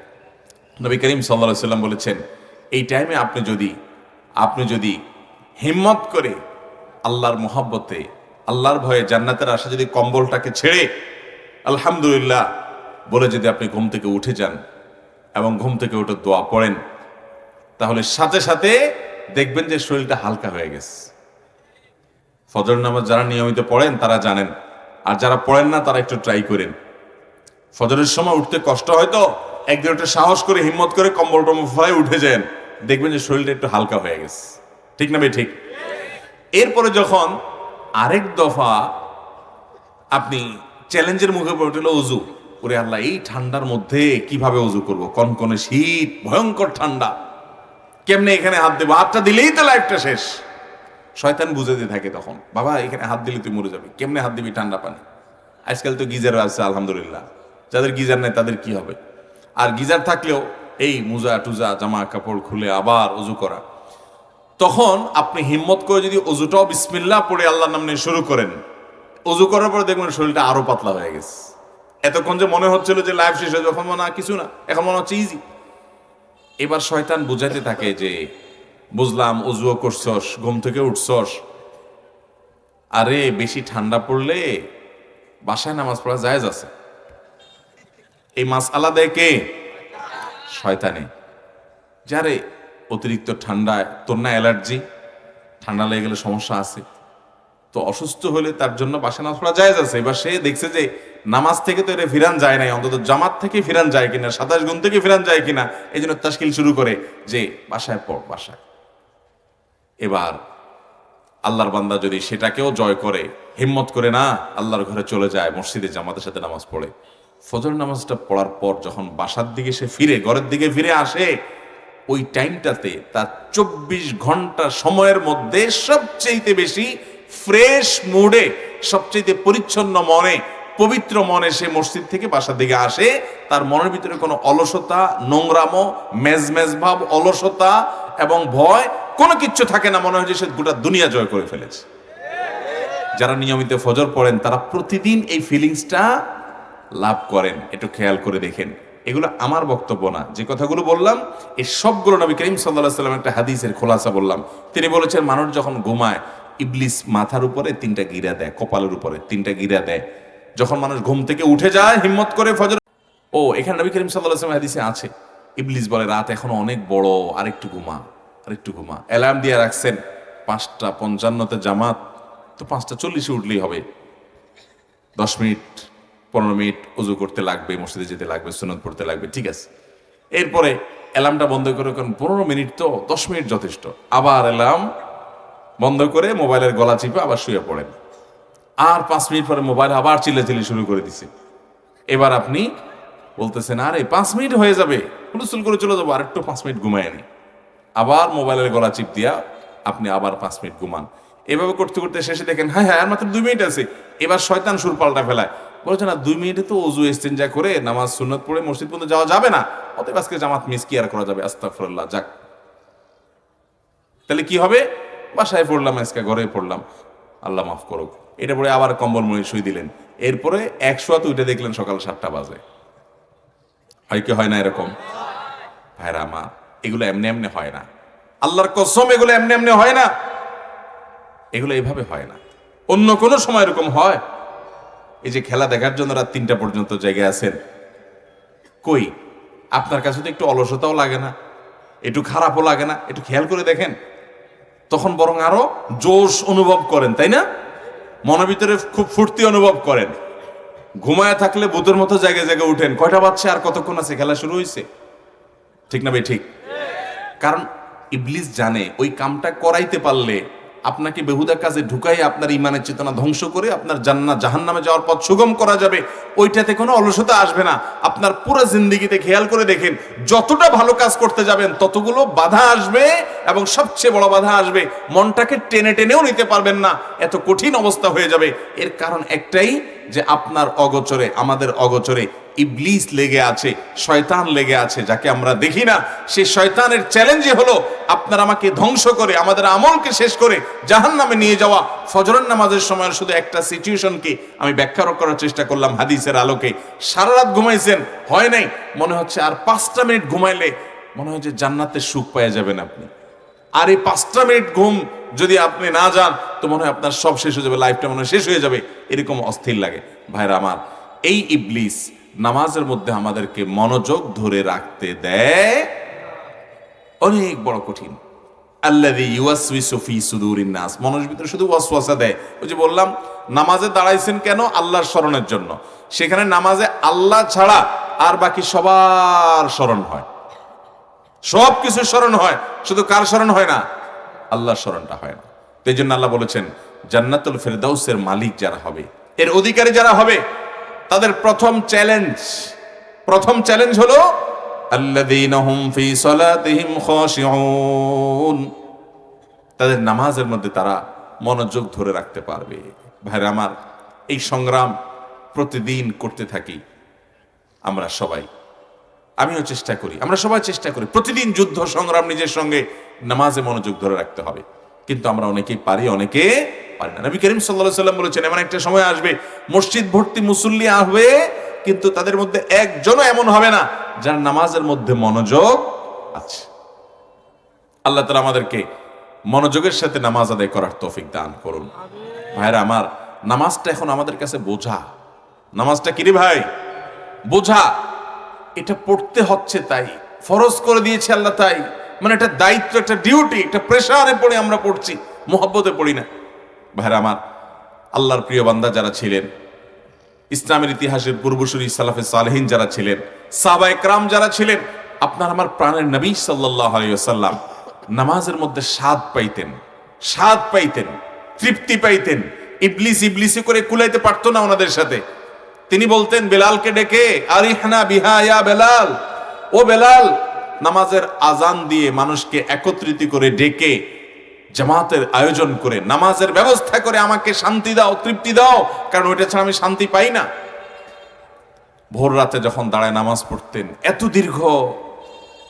নবী করিম সাল্লাল্লাহু আলাইহি সাল্লাম বলেছেন, এই টাইমে আপনি যদি হিম্মত করে আল্লাহর মোহাব্বতে, আল্লাহর ভয়ে, জান্নাতের আশা যদি কম্বলটাকে ছেড়ে আলহামদুলিল্লাহ বলে যদি আপনি ঘুম থেকে উঠে যান এবং ঘুম থেকে উঠে দোয়া পড়েন, তাহলে সাথে সাথে দেখবেন যে শরীরটা হালকা হয়ে গেছে। ফজর নামাজ যারা নিয়মিত পড়েন তারা জানেন, আর যারা পড়েন না তারা একটু ট্রাই করেন। ফজরের সময় উঠতে কষ্ট হয় তো একদিন একটু সাহস করে হিম্মত করে কম্বল টম্বল ফেলে উঠে যান, দেখবেন যে শরীরটা একটু হালকা হয়ে গেছে। ঠিক না ভাই? ঠিক। এরপরে যখন আরেক দফা আপনি চ্যালেঞ্জের মুখে পড়ে উঠল অজু, ওরে আল্লাহ এই ঠান্ডার মধ্যে কিভাবে অজু করব, কনকনে শীত, ভয়ঙ্কর ঠান্ডা, কেমনে এখানে হাত দেবো, হাতটা দিলেই তো লাইফটা শেষ। শয়তান বুঝাতে থাকে তখন, বাবা এখানে হাত দিলে তুই মরে যাবি, কেমনে হাত দিবি ঠান্ডা পানি। আজকাল তো গিজার আছে আলহামদুলিল্লাহ, যাদের গিজার নেই তাদের কি হবে। আর গিজার থাকলেও এই মুজা টুজা জামা কাপড় খুলে আবার অজু করা। তখন আপনি হিম্মত করে যদি অজুটাও বিসমিল্লাহ পড়ে আল্লাহর নাম নিয়ে শুরু করেন, অজু করার পরে দেখবেন শরীরটা আরো পাতলা হয়ে গেছে। এতক্ষণ যে মনে হচ্ছিল যে লাইফ শেষ হয়ে, যখন মনে হয় কিছু না, এখন মনে হচ্ছে ইজি। এবার শয়তান বুঝাইতে থাকে যে বুঝলাম অজুও করছস, ঘুম থেকে উঠছস, আরে বেশি ঠান্ডা পড়লে বাসায় নামাজ পড়া জায়েজ আছে। এই মাসআলা দেয় কে? শয়তানে। যারে অতিরিক্ত ঠান্ডায়, তোর না অ্যালার্জি, ঠান্ডা লেগে গেলে সমস্যা আছে, তো অসুস্থ হলে তার জন্য বাসায় নামাজ পড়া জায়েজ আছে। এবার সে দেখছে যে নামাজ থেকে তো এটা ফিরান যায় নাই, অন্তত জামাত থেকে ফিরান যায় কিনা, 27 গুণ থেকে ফিরান যায় কিনা, এই জন্য তাশকিল শুরু করে যে বাসায় পড়, বাসায়। এবার আল্লাহর বান্দা যদি সেটাকেও জয় করে, হিম্মত করে না আল্লাহর ঘরে চলে যায়, মসজিদে জামাতের সাথে নামাজ পড়ে, ফজর নামাজটা পড়ার পর যখন বাসার দিকে সে ফিরে, ঘরের দিকে ফিরে আসে, ওই টাইমটাতে তার 24 ঘন্টা সময়ের মধ্যে সবচেয়ে বেশি ফ্রেশ মুডে, সবচেয়ে পরিচ্ছন্ন মনে, পবিত্র মনে সে মসজিদ থেকে বাসার দিকে আসে। তার মনের ভিতরে কোনো অলসতা, নোংরামো, মেজমেজ ভাব, অলসতা এবং ভয় কোনো কিচ্ছু থাকে না, মনে হয় যে সে গোটা দুনিয়া জয় করে ফেলেছে। যারা নিয়মিত ফজর পড়েন তারা প্রতিদিন এই ফিলিংসটা লাভ করেন, একটু খেয়াল করে দেখেন। এগুলো আমার বক্তব্য না, যে কথাগুলো বললাম এই সবগুলো নবী করিম সাল্লাল্লাহু আলাইহি ওয়াসাল্লাম একটা হাদিসের খোলাসা বললাম। তিনি বলেছেন মানুষ যখন ঘুমায় ইবলিস মাথার উপরে 3টা গিরা দেয়, কপালের উপরে 3টা গিরা দেয়। যখন মানুষ ঘুম থেকে উঠে যায় হিম্মত করে ফজর, এখানে নবী করিম সাল্লাল্লাহু আলাইহি ওয়াসাল্লাম হাদিসে আছে, ইবলিস বলে রাত এখনো অনেক বড়, আরেকটু ঘুমা, আরেকটু ঘুমা। অ্যালার্ম দিয়ে রাখছেন 5টা 55-তে জামাত, তো 5টা 40-এ উঠলেই হবে, 10 মিনিট 15 মিনিট অজু করতে লাগবে, মসজিদে যেতে লাগবে, সুন্নত পড়তে লাগবে, ঠিক আছে। এরপরে অ্যালার্মটা বন্ধ করে, কারণ 15 মিনিট তো, 10 মিনিট যথেষ্ট। আবার অ্যালার্ম বন্ধ করে মোবাইলের গলা চিপে আবার শুয়ে পড়েন। আর 5 মিনিট পরে মোবাইল আবার চিল্লাচিল্লি শুরু করে দিছে। এবার আপনি বলতেছেন আরে 5 মিনিট হয়ে যাবে, হুলস্থুল করে চলে যাবো, আর একটু 5 মিনিট ঘুমায় নি। আবার মোবাইলের গলা চিপ দিয়া আপনি আবার 5 মিনিট ঘুমান। এভাবে করতে করতে শেষে দেখেন হ্যাঁ আর মাত্র 2 মিনিট আছে। এবার শয়তান সুর পাল্টা ফেলায়, বলছে না 2 মিনিটে তো অজু ইস্তেঞ্জা করে নামাজ সুন্নত পড়ে মসজিদ পর্যন্ত যাওয়া যাবে না, অতএব আজকে জামাত মিস কি আর করা যাবে, আস্তাগফিরুল্লাহ, যাক। তাহলে কি হবে? বাসায় পড়লাম, আজকে ঘরে পড়লাম, আল্লাহ মাফ করুক। এটা পরে আবার কম্বল মুড়ি শুই দিলেন। এরপরে 100 উঠে দেখলেন সকাল 7টা বাজে। হয় কি হয় না এরকম? ভাইরা আমার, এগুলো এমনি এমনি হয় না, আল্লাহর কসম এগুলো এমনি এমনি হয় না, এগুলো এইভাবে হয় না। অন্য কোনো সময় এরকম হয়? এই যে খেলা দেখার জন্য রাত 3টা পর্যন্ত জায়গায় আছেন, কই আপনার কাছে তো একটু অলসতাও লাগে না, একটু খারাপও লাগে না? একটু খেয়াল করে দেখেন, তখন বরং আরো জোশ অনুভব করেন, তাই না? মনের ভিতরে খুব ফুর্তি অনুভব করেন। ঘুমায় থাকলে ভূতের মতো জায়গায় জায়গায় উঠেন, কয়টা বাজছে আর কতক্ষণ আছে, খেলা শুরু হয়েছে, ঠিক না ভাই? ঠিক। কারণ ইবলিস জানে ওই কামটা করাইতে পারলে আপনাকে বেহুদা কাজে ঢুকাই আপনার ইমানের চেতনা ধ্বংস করে আপনার জান্নাত জাহান্নামে যাওয়ার পথ সুগম করা যাবে। ওইটাতে কোনো অলসতা আসবে না। আপনার পুরো জিন্দেগিতে খেয়াল করে দেখেন, যতটা ভালো কাজ করতে যাবেন ততগুলো বাধা আসবে, এবং সবচেয়ে বড় বাধা আসবে মনটাকে টেনে টেনেও নিতে পারবেন না, এত কঠিন অবস্থা হয়ে যাবে। এর কারণ একটাই, যে আপনার অগোচরে, আমাদের অগোচরে ইবলিস লেগে আছে, শয়তান লেগে আছে, যাকে আমরা দেখি না। সেই শয়তানের চ্যালেঞ্জই হলো আপনার আমাকে ধ্বংস করে, আমাদের আমলকে শেষ করে জাহান্নামে নিয়ে যাওয়া ফজরের নামাজের সময় শুধু একটা সিচুয়েশনকে আমি ব্যাখ্যা করার চেষ্টা করলাম হাদিসের আলোকে। সারা রাত ঘুমাইছেন, হয় নাই, মনে হচ্ছে আর 5টা মিনিট ঘুমাইলে মনে হয় যে জান্নাতের সুখ পেয়ে যাবেন আপনি। আর এই 5টা মিনিট ঘুম যদি আপনি না যান তো মনে হয় আপনার সব শেষ হয়ে যাবে, লাইফটা মনে হয় শেষ হয়ে যাবে, এরকম অস্থির লাগে। ভাইরা আমার, এই ইবলিস নামাজের মধ্যে আমাদেরকে মনোযোগ ধরে রাখতে দেয়, অনেক বড় কঠিন। আল্লাযী ইউওয়াসওয়িসু ফী সুদুরিন নাস, মানুষের ভিতরে শুধু ওয়াসওয়াসা দেয়। ওই যে বললাম নামাজে দাঁড়াইছেন কেন? আল্লাহর স্মরণের জন্য। সেখানে নামাজে আল্লাহ ছাড়া আর বাকি সবার স্মরণ হয়, সব কিছু স্মরণ হয়, শুধু কার স্মরণ হয় না? আল্লাহর স্মরণটা হয় না। এই জন্য আল্লাহ বলেছেন জান্নাতুল ফেরদাউসের মালিক যারা হবে, এর অধিকারী যারা হবে, তাদের প্রথম চ্যালেঞ্জ হলো আল্লাযীনা হুম ফী সালাতিহিম খাশিউন, তাদের নামাজের মধ্যে তারা মনোযোগ ধরে রাখতে পারবে। ভাইরা আমার, এই সংগ্রাম প্রতিদিন করতে থাকি আমরা সবাই, আমিও চেষ্টা করি, আমরা সবাই চেষ্টা করি, প্রতিদিন যুদ্ধ সংগ্রাম নিজের সঙ্গে, নামাজে মনোযোগ ধরে রাখতে হবে। কিন্তু আমরা অনেকেই পারি, অনেকে পারি না। নবী করিম সাল্লাল্লাহু আলাইহি ওয়াসাল্লাম বলেছেন এমন একটা সময় আসবে মসজিদ ভর্তি মুসল্লি আসবে, কিন্তু তাদের মধ্যে একজনও এমন হবে না যার নামাজের মধ্যে মনোযোগ আছে। আল্লাহ তাআলা আমাদেরকে মনোযোগের সাথে নামাজ আদায় করার তৌফিক দান করুন। ভাইরা আমার, নামাজটা এখন আমাদের কাছে বোঝা। নামাজটা কি রে ভাই? বোঝা। এটা পড়তে হচ্ছে, তাই ফরজ করে দিয়েছে আল্লাহ, তাই মানে এটা দায়িত্ব, একটা ডিউটি, একটা প্রেসারে পড়ে আমরা পড়ছি, মোহাব্বতে পড়ি না। ভাইরা আমার, আল্লাহর প্রিয় বান্দা যারা ছিলেন, ইসলামের ইতিহাসের পূর্বসূরি সালাফে সালেহিন যারা ছিলেন, সাহাবায়ে কেরাম যারা ছিলেন, আপনার আমার প্রাণের নবী সাল্লাল্লাহু আলাইহি ওয়াসাল্লাম নামাজের মধ্যে স্বাদ পাইতেন, তৃপ্তি পাইতেন। ইবলিসি করে কুলাইতে পারতো না ওনাদের সাথে। তিনি বলতেন বেলালকে ডেকে, আরিহনা বিহা ইয়া বেলাল, ও বেলাল, নামাজের আজান দিয়ে মানুষকে একত্রিত করে ডেকে জামাতের আয়োজন করে নামাজের ব্যবস্থা করে আমাকে শান্তি দাও, তৃপ্তি দাও, কারণ ওইটা ছাড়া আমি শান্তি পাই না। ভোর রাতে যখন দাঁড়ায় নামাজ পড়তেন, এত দীর্ঘ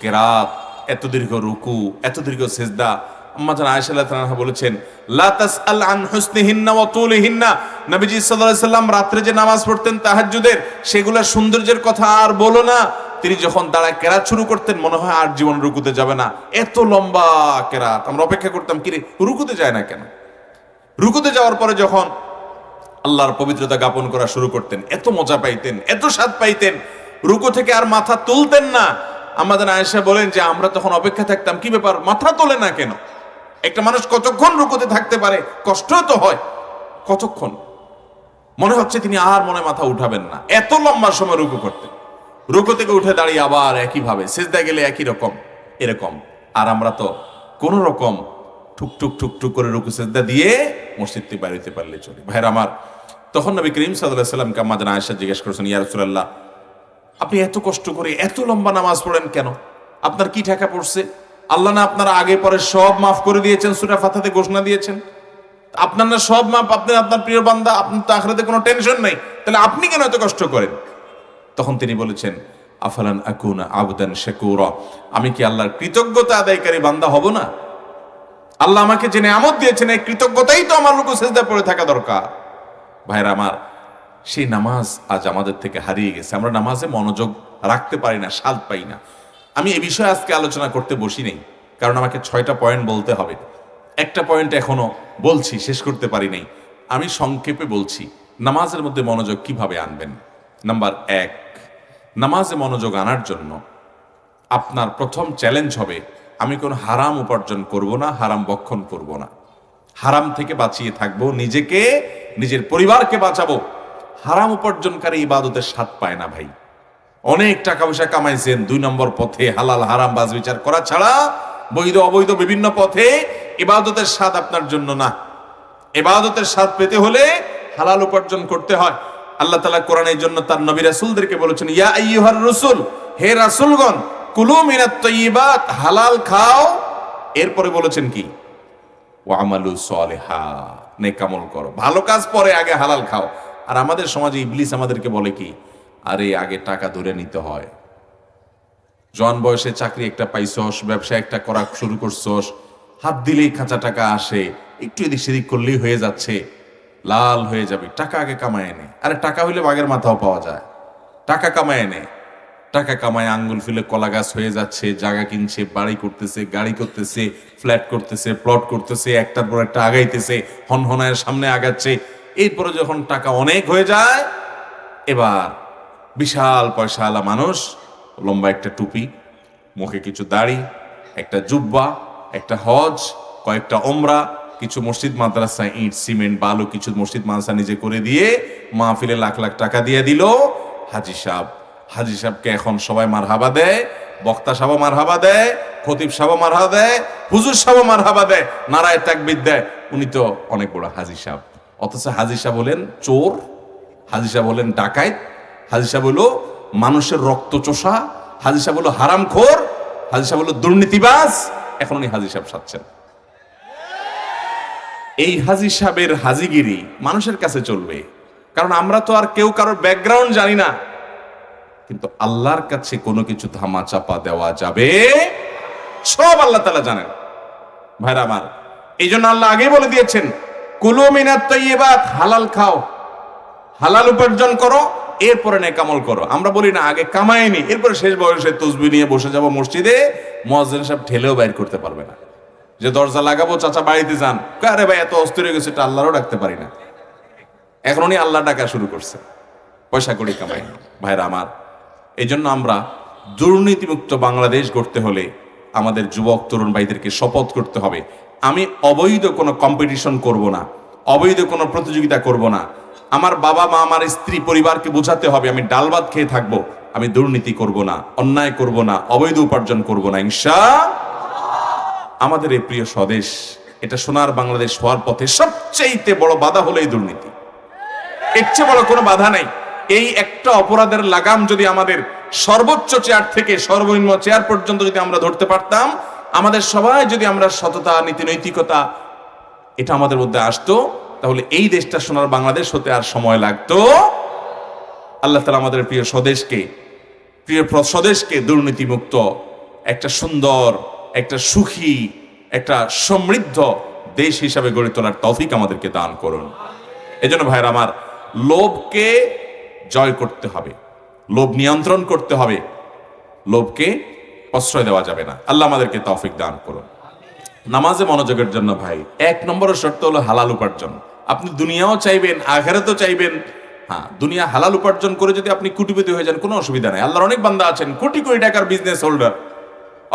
কেরাত, এত দীর্ঘ রুকু, এত দীর্ঘ সিজদা। আম্মা জান আয়েশা রাদিয়াল্লাহু আনহা বলেছেন লা তাসআল আন হুসনিহিন্না ওয়া তুলিহিন্না, নবীজি সাল্লাল্লাহু আলাইহি সাল্লাম রাতে যে নামাজ পড়তেন তাহাজ্জুদের, সেগুলোর সৌন্দর্যের কথা আর বলো না। তিনি যখন দাঁড়ায় কেরাত শুরু করতেন মনে হয় আর জীবন রুকুতে যাবে না, এত লম্বা কেরাত। আমরা অপেক্ষা করতাম, কিরে রুকুতে যায় না কেন? রুকুতে যাওয়ার পরে যখন আল্লাহর পবিত্রতা জ্ঞাপন করা শুরু করতেন, এত মজা পাইতেন, এত স্বাদ পাইতেন, রুকু থেকে আর মাথা তুলতেন না। আমাদের আয়েশা বলেন যে আমরা তখন অপেক্ষা থাকতাম, কি ব্যাপার মাথা তোলে না কেন? একটা মানুষ কতক্ষণ রুকুতে থাকতে পারে? কষ্ট তো হয়, কতক্ষণ? মনে হচ্ছে তিনি আর মনে মাথা উঠাবেন না, এত লম্বা সময় রুকু করতেন। রুকু থেকে উঠে দাঁড়িয়ে আবার একইভাবে, সিজদা গেলে একই রকম, এরকম। আর আমরা তো কোন রকম ঠুক করে রুকু সিজদা দিয়ে মসজিদ থেকে বাইরে হতে পারলে চলে। ভাইরা আমার, তখন নবী করিম সাল্লাল্লাহু আলাইহি ওয়াসাল্লামকে আম্মা জান আয়েশা জিজ্ঞেস করেছেন, ইয়া রাসূলুল্লাহ, আপনি এত কষ্ট করে এত লম্বা নামাজ পড়েন কেন? আপনার কি ঠেকা পড়ছে? আল্লাহ না আপনারা আগে পরে সব মাফ করে দিয়েছেন, সূরা ফাতিহাতে ঘোষণা দিয়েছেন। আপনার না সব মাফ, আপনি আপনার প্রিয় বান্দা, আপনার তো আখিরাতে কোনো টেনশন নাই, তাহলে আপনি কেন এত কষ্ট করেন? তখন তিনি বলেছেন, আফালান আকুনা আবদান শাকুরা, আমি কি আল্লাহর কৃতজ্ঞতা আদায়কারী বান্দা হব না? আল্লাহ আমাকে যে নিয়ামত দিয়েছেন, এই কৃতজ্ঞতাই তো আমার রুকু সিজদা পড়ে থাকা দরকার। ভাইরা আমার, সেই নামাজ আজ আমাদের থেকে হারিয়ে গেছে। আমরা নামাজে মনোযোগ রাখতে পারি না, স্বাদ পাই না। আমি এ বিষয়ে আজকে আলোচনা করতে বসি নেই, কারণ আমাকে 6টা পয়েন্ট বলতে হবে। একটা পয়েন্ট এখনো বলছি, শেষ করতে পারি নাই। আমি সংক্ষেপে বলছি নামাজের মধ্যে মনোযোগ কিভাবে আনবেন। নাম্বার 1, নামাজে মনোযোগ আনার জন্য আপনার প্রথম চ্যালেঞ্জ হবে, আমি কোনো হারাম উপার্জন করব না, হারাম বক্ষণ করব না, হারাম থেকে বাঁচিয়ে থাকবো, নিজেকে নিজের পরিবারকে বাঁচাবো। হারাম উপার্জনকারী ইবাদতের স্বাদ পায় না ভাই। অনেক টাকা পয়সা কামাইছেন 2 নম্বর পথে, হালাল হারাম বাজ বিচার করা ছাড়া, বৈধ অবৈধ বিভিন্ন পথে, ইবাদতের স্বাদ আপনার জন্য না। ইবাদতের স্বাদ পেতে হলে হালাল উপার্জন করতে হয়। আল্লাহ তাআলা কোরআনের জন্য তার নবী রাসূলদেরকে বলেছেন, ইয়া আইয়ুহার রাসূল, হে রাসূলগণ, কুলু মিনাত তাইয়্যিবাত, হালাল খাও। এরপরে বলেছেন কি? ওয়া আমালু সলিহা, নেক আমল করো, ভালো কাজ পরে, আগে হালাল খাও। আর আমাদের সমাজে ইবলিস আমাদেরকে বলে কি, আরে আগে টাকা ধরে নিতে হয়, জন বয়সে চাকরি একটা পাইছস, ব্যবসা একটা করা শুরু করছস, হাত দিলেই খাঁচা টাকা আসে, একটু এদিক সেদিক করলেই হয়ে যাচ্ছে, লাল হয়ে যাবে। টাকা আগে কামায় এনে, আরে টাকা হইলে বাঘের মাথাও পাওয়া যায়। টাকা কামায় এনে, টাকা কামায় আঙ্গুল ফেলে কলা গাছ হয়ে যাচ্ছে, জায়গা কিনছে, বাড়ি করতেছে, গাড়ি করতেছে, ফ্ল্যাট করতেছে, প্লট করতেছে, একটার পর একটা আগাইতেছে, হনহনায়ের সামনে আগাচ্ছে। এরপরে যখন টাকা অনেক হয়ে যায়, এবার বিশাল পয়সাওয়ালা মানুষ, লম্বা একটা টুপি, মুখে কিছু দাড়ি, একটা জুব্বা, একটা হজ, কয়েকটা ওমরা, কিছু মসজিদ মাদ্রাসা, ইট সিমেন্ট বালু, কিছু মসজিদ মাদ্রাসা নিজে করে দিয়ে মাহফিলে লাখ লাখ টাকা দিয়ে দিল। হাজি সাহেব, হাজি সাহেবকে এখন সবাই মারহাবা দেয়, বক্তা সাহেব মারহাবা দেয়, খতিব সাহেব মারহাবা দেয়, হুজুর সাহেব মারহাবা দেয়, নারায়ে তাকবীর দেয়। উনি তো অনেক বড় হাজি সাহেব, অথচ হাজি সাহেব হলেন চোর, হাজি সাহেব হলেন ডাকাত, হাজি সাহেব হলো মানুষের রক্ত চোষা, হাজি সাহেব হলো হারামখোর, হাজি সাহেব হলো দুর্নীতিবাজ। এখন উনি হাজি সাহেব সাচ্ছেন। এই হাজি সাহেবের হাজিগিরি মানুষের কাছে চলবে, কারণ আমরা তো আর কেউ কারোর ব্যাকগ্রাউন্ড জানি না। কিন্তু আল্লাহর কাছে কোনো কিছু ধামা চাপা দেওয়া যাবে, সব আল্লাহ তাআলা জানেন। ভাইরা আমার, এই জন্য আল্লাহ আগে বলে দিয়েছেন, কুলু মিনাত তাইয়্যিবাত, হালাল খাও, হালাল উপার্জন করো, এরপরে নেক আমল করো। আমরা বলি না আগে কামাইনি, এরপরে শেষ বয়সে তসবিহ নিয়ে বসে যাব মসজিদে, মুয়াজ্জিন সাহেব ঠেলেও বাইর করতে পারবে না। যে দরজা লাগাবো, চাচা বাড়িতে যান, আরে ভাই এত অস্থির হয়ে গেছে, এটা আল্লাহরও ডাকতে পারি না। এখন উনি আল্লাহ ডাকা শুরু করছে, পয়সা কড়ি কামাই। ভাইরা আমার, এই জন্য আমরা দুর্নীতিমুক্ত বাংলাদেশ গড়তে হলে আমাদের যুবক তরুণ ভাইদেরকে শপথ করতে হবে, আমি অবৈধ কোনো কম্পিটিশন করব না, অবৈধ কোনো প্রতিযোগিতা করব না। আমার বাবা মা, আমার স্ত্রী পরিবারকে বোঝাতে হবে, আমি ডাল ভাত খেয়ে থাকবো, আমি দুর্নীতি করব না, অন্যায় করব না, অবৈধ উপার্জন করব না, আমাদের এই প্রিয় স্বদেশ, এটা সোনার বাংলাদেশ হওয়ার পথে সবচেয়ে বড় বাধা হলো এই দুর্নীতি। এর চেয়ে বড় কোনো বাধা নাই। এই একটা অপরাধের লাগাম যদি আমাদের সর্বোচ্চ চেয়ার থেকে সর্বনিম্ন চেয়ার পর্যন্ত যদি আমরা ধরতে পারতাম, আমাদের সবাই যদি আমরা সততা, নীতি নৈতিকতা এটা আমাদের মধ্যে আসতো, তাহলে এই দেশটা সোনার বাংলাদেশ হতে আর সময় লাগতো। আল্লাহ তাআলা আমাদের প্রিয় স্বদেশকে দুর্নীতিমুক্ত একটা সুন্দর, একটা সুখী, একটা সমৃদ্ধ দেশ হিসাবে গড়ে তোলার তৌফিক আমাদেরকে দান করুন। এজন্য ভাইরা আমার, লোভকে জয় করতে হবে, লোভ নিয়ন্ত্রণ করতে হবে, লোভকে প্রশ্রয় দেওয়া যাবে না। আল্লাহ আমাদেরকে তৌফিক দান করুন। নামাজে মনোযোগের জন্য ভাই, 1 নম্বরের শর্ত হলো হালাল উপার্জন। আপনি দুনিয়াও চাইবেন, আখিরাতও চাইবেন। হ্যাঁ, দুনিয়া হালাল উপার্জন করে যদি আপনি কোটিপতি হয়ে যান, কোনো অসুবিধা নাই। আল্লাহর অনেক বান্দা আছেন কোটি কোটি টাকার বিজনেস হোল্ডার,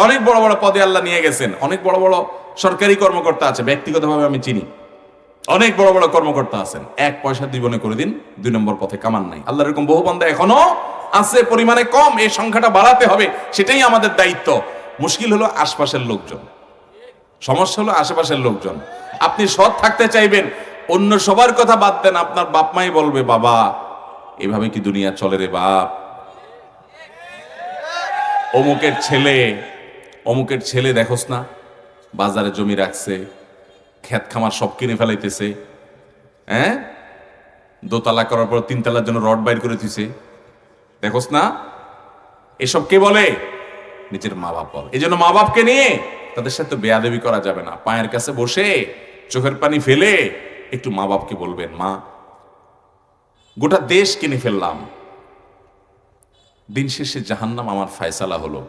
অনেক বড় বড় পদে আল্লাহ নিয়ে গেছেন, অনেক বড় বড় সরকারি কর্মকর্তা আছে, ব্যক্তিগতভাবে আমি চিনি, অনেক বড় বড় কর্মকর্তা আছেন। 1 পয়সা জীবনে করে দিন 2 নম্বর পথে কামান নাই। আল্লাহ এরকম বহু বান্দা এখনো আছে, পরিমাণে কম, এই সংখ্যাটা বাড়াতে হবে, সেটাই আমাদের দায়িত্ব। মুশকিল হলো আশপাশের লোকজন, সমস্যা হলো আশেপাশের লোকজন। আপনি সৎ থাকতে চাইবেন, অন্য সবার কথা বাদ দেন, আপনার বাপ মাই বলবে, বাবা এভাবে কি দুনিয়া চলে রে বাপ, অমুকের ছেলে দেখোস না, বাজারে জমি রাখছে, ক্ষেত খামার সব কিনে ফেলাইতেছে, হ্যাঁ, দোতলা করার পর 3 তলার জন্য রড বাইর করে দিছে, দেখোস না। এসব কে বলে? নিজের মা বাপ বলে। এই জন্য মা বাপকে নিয়ে তাদের সাথে বেয়াদবি করা যাবে না। পায়ের কাছে বসে চোখের পানি ফেলে একটু মা বাপকে বলবেন, মা গোটা দেশ কিনে ফেললাম, দিন শেষে জাহান্নাম আমার ফয়সালা হলো,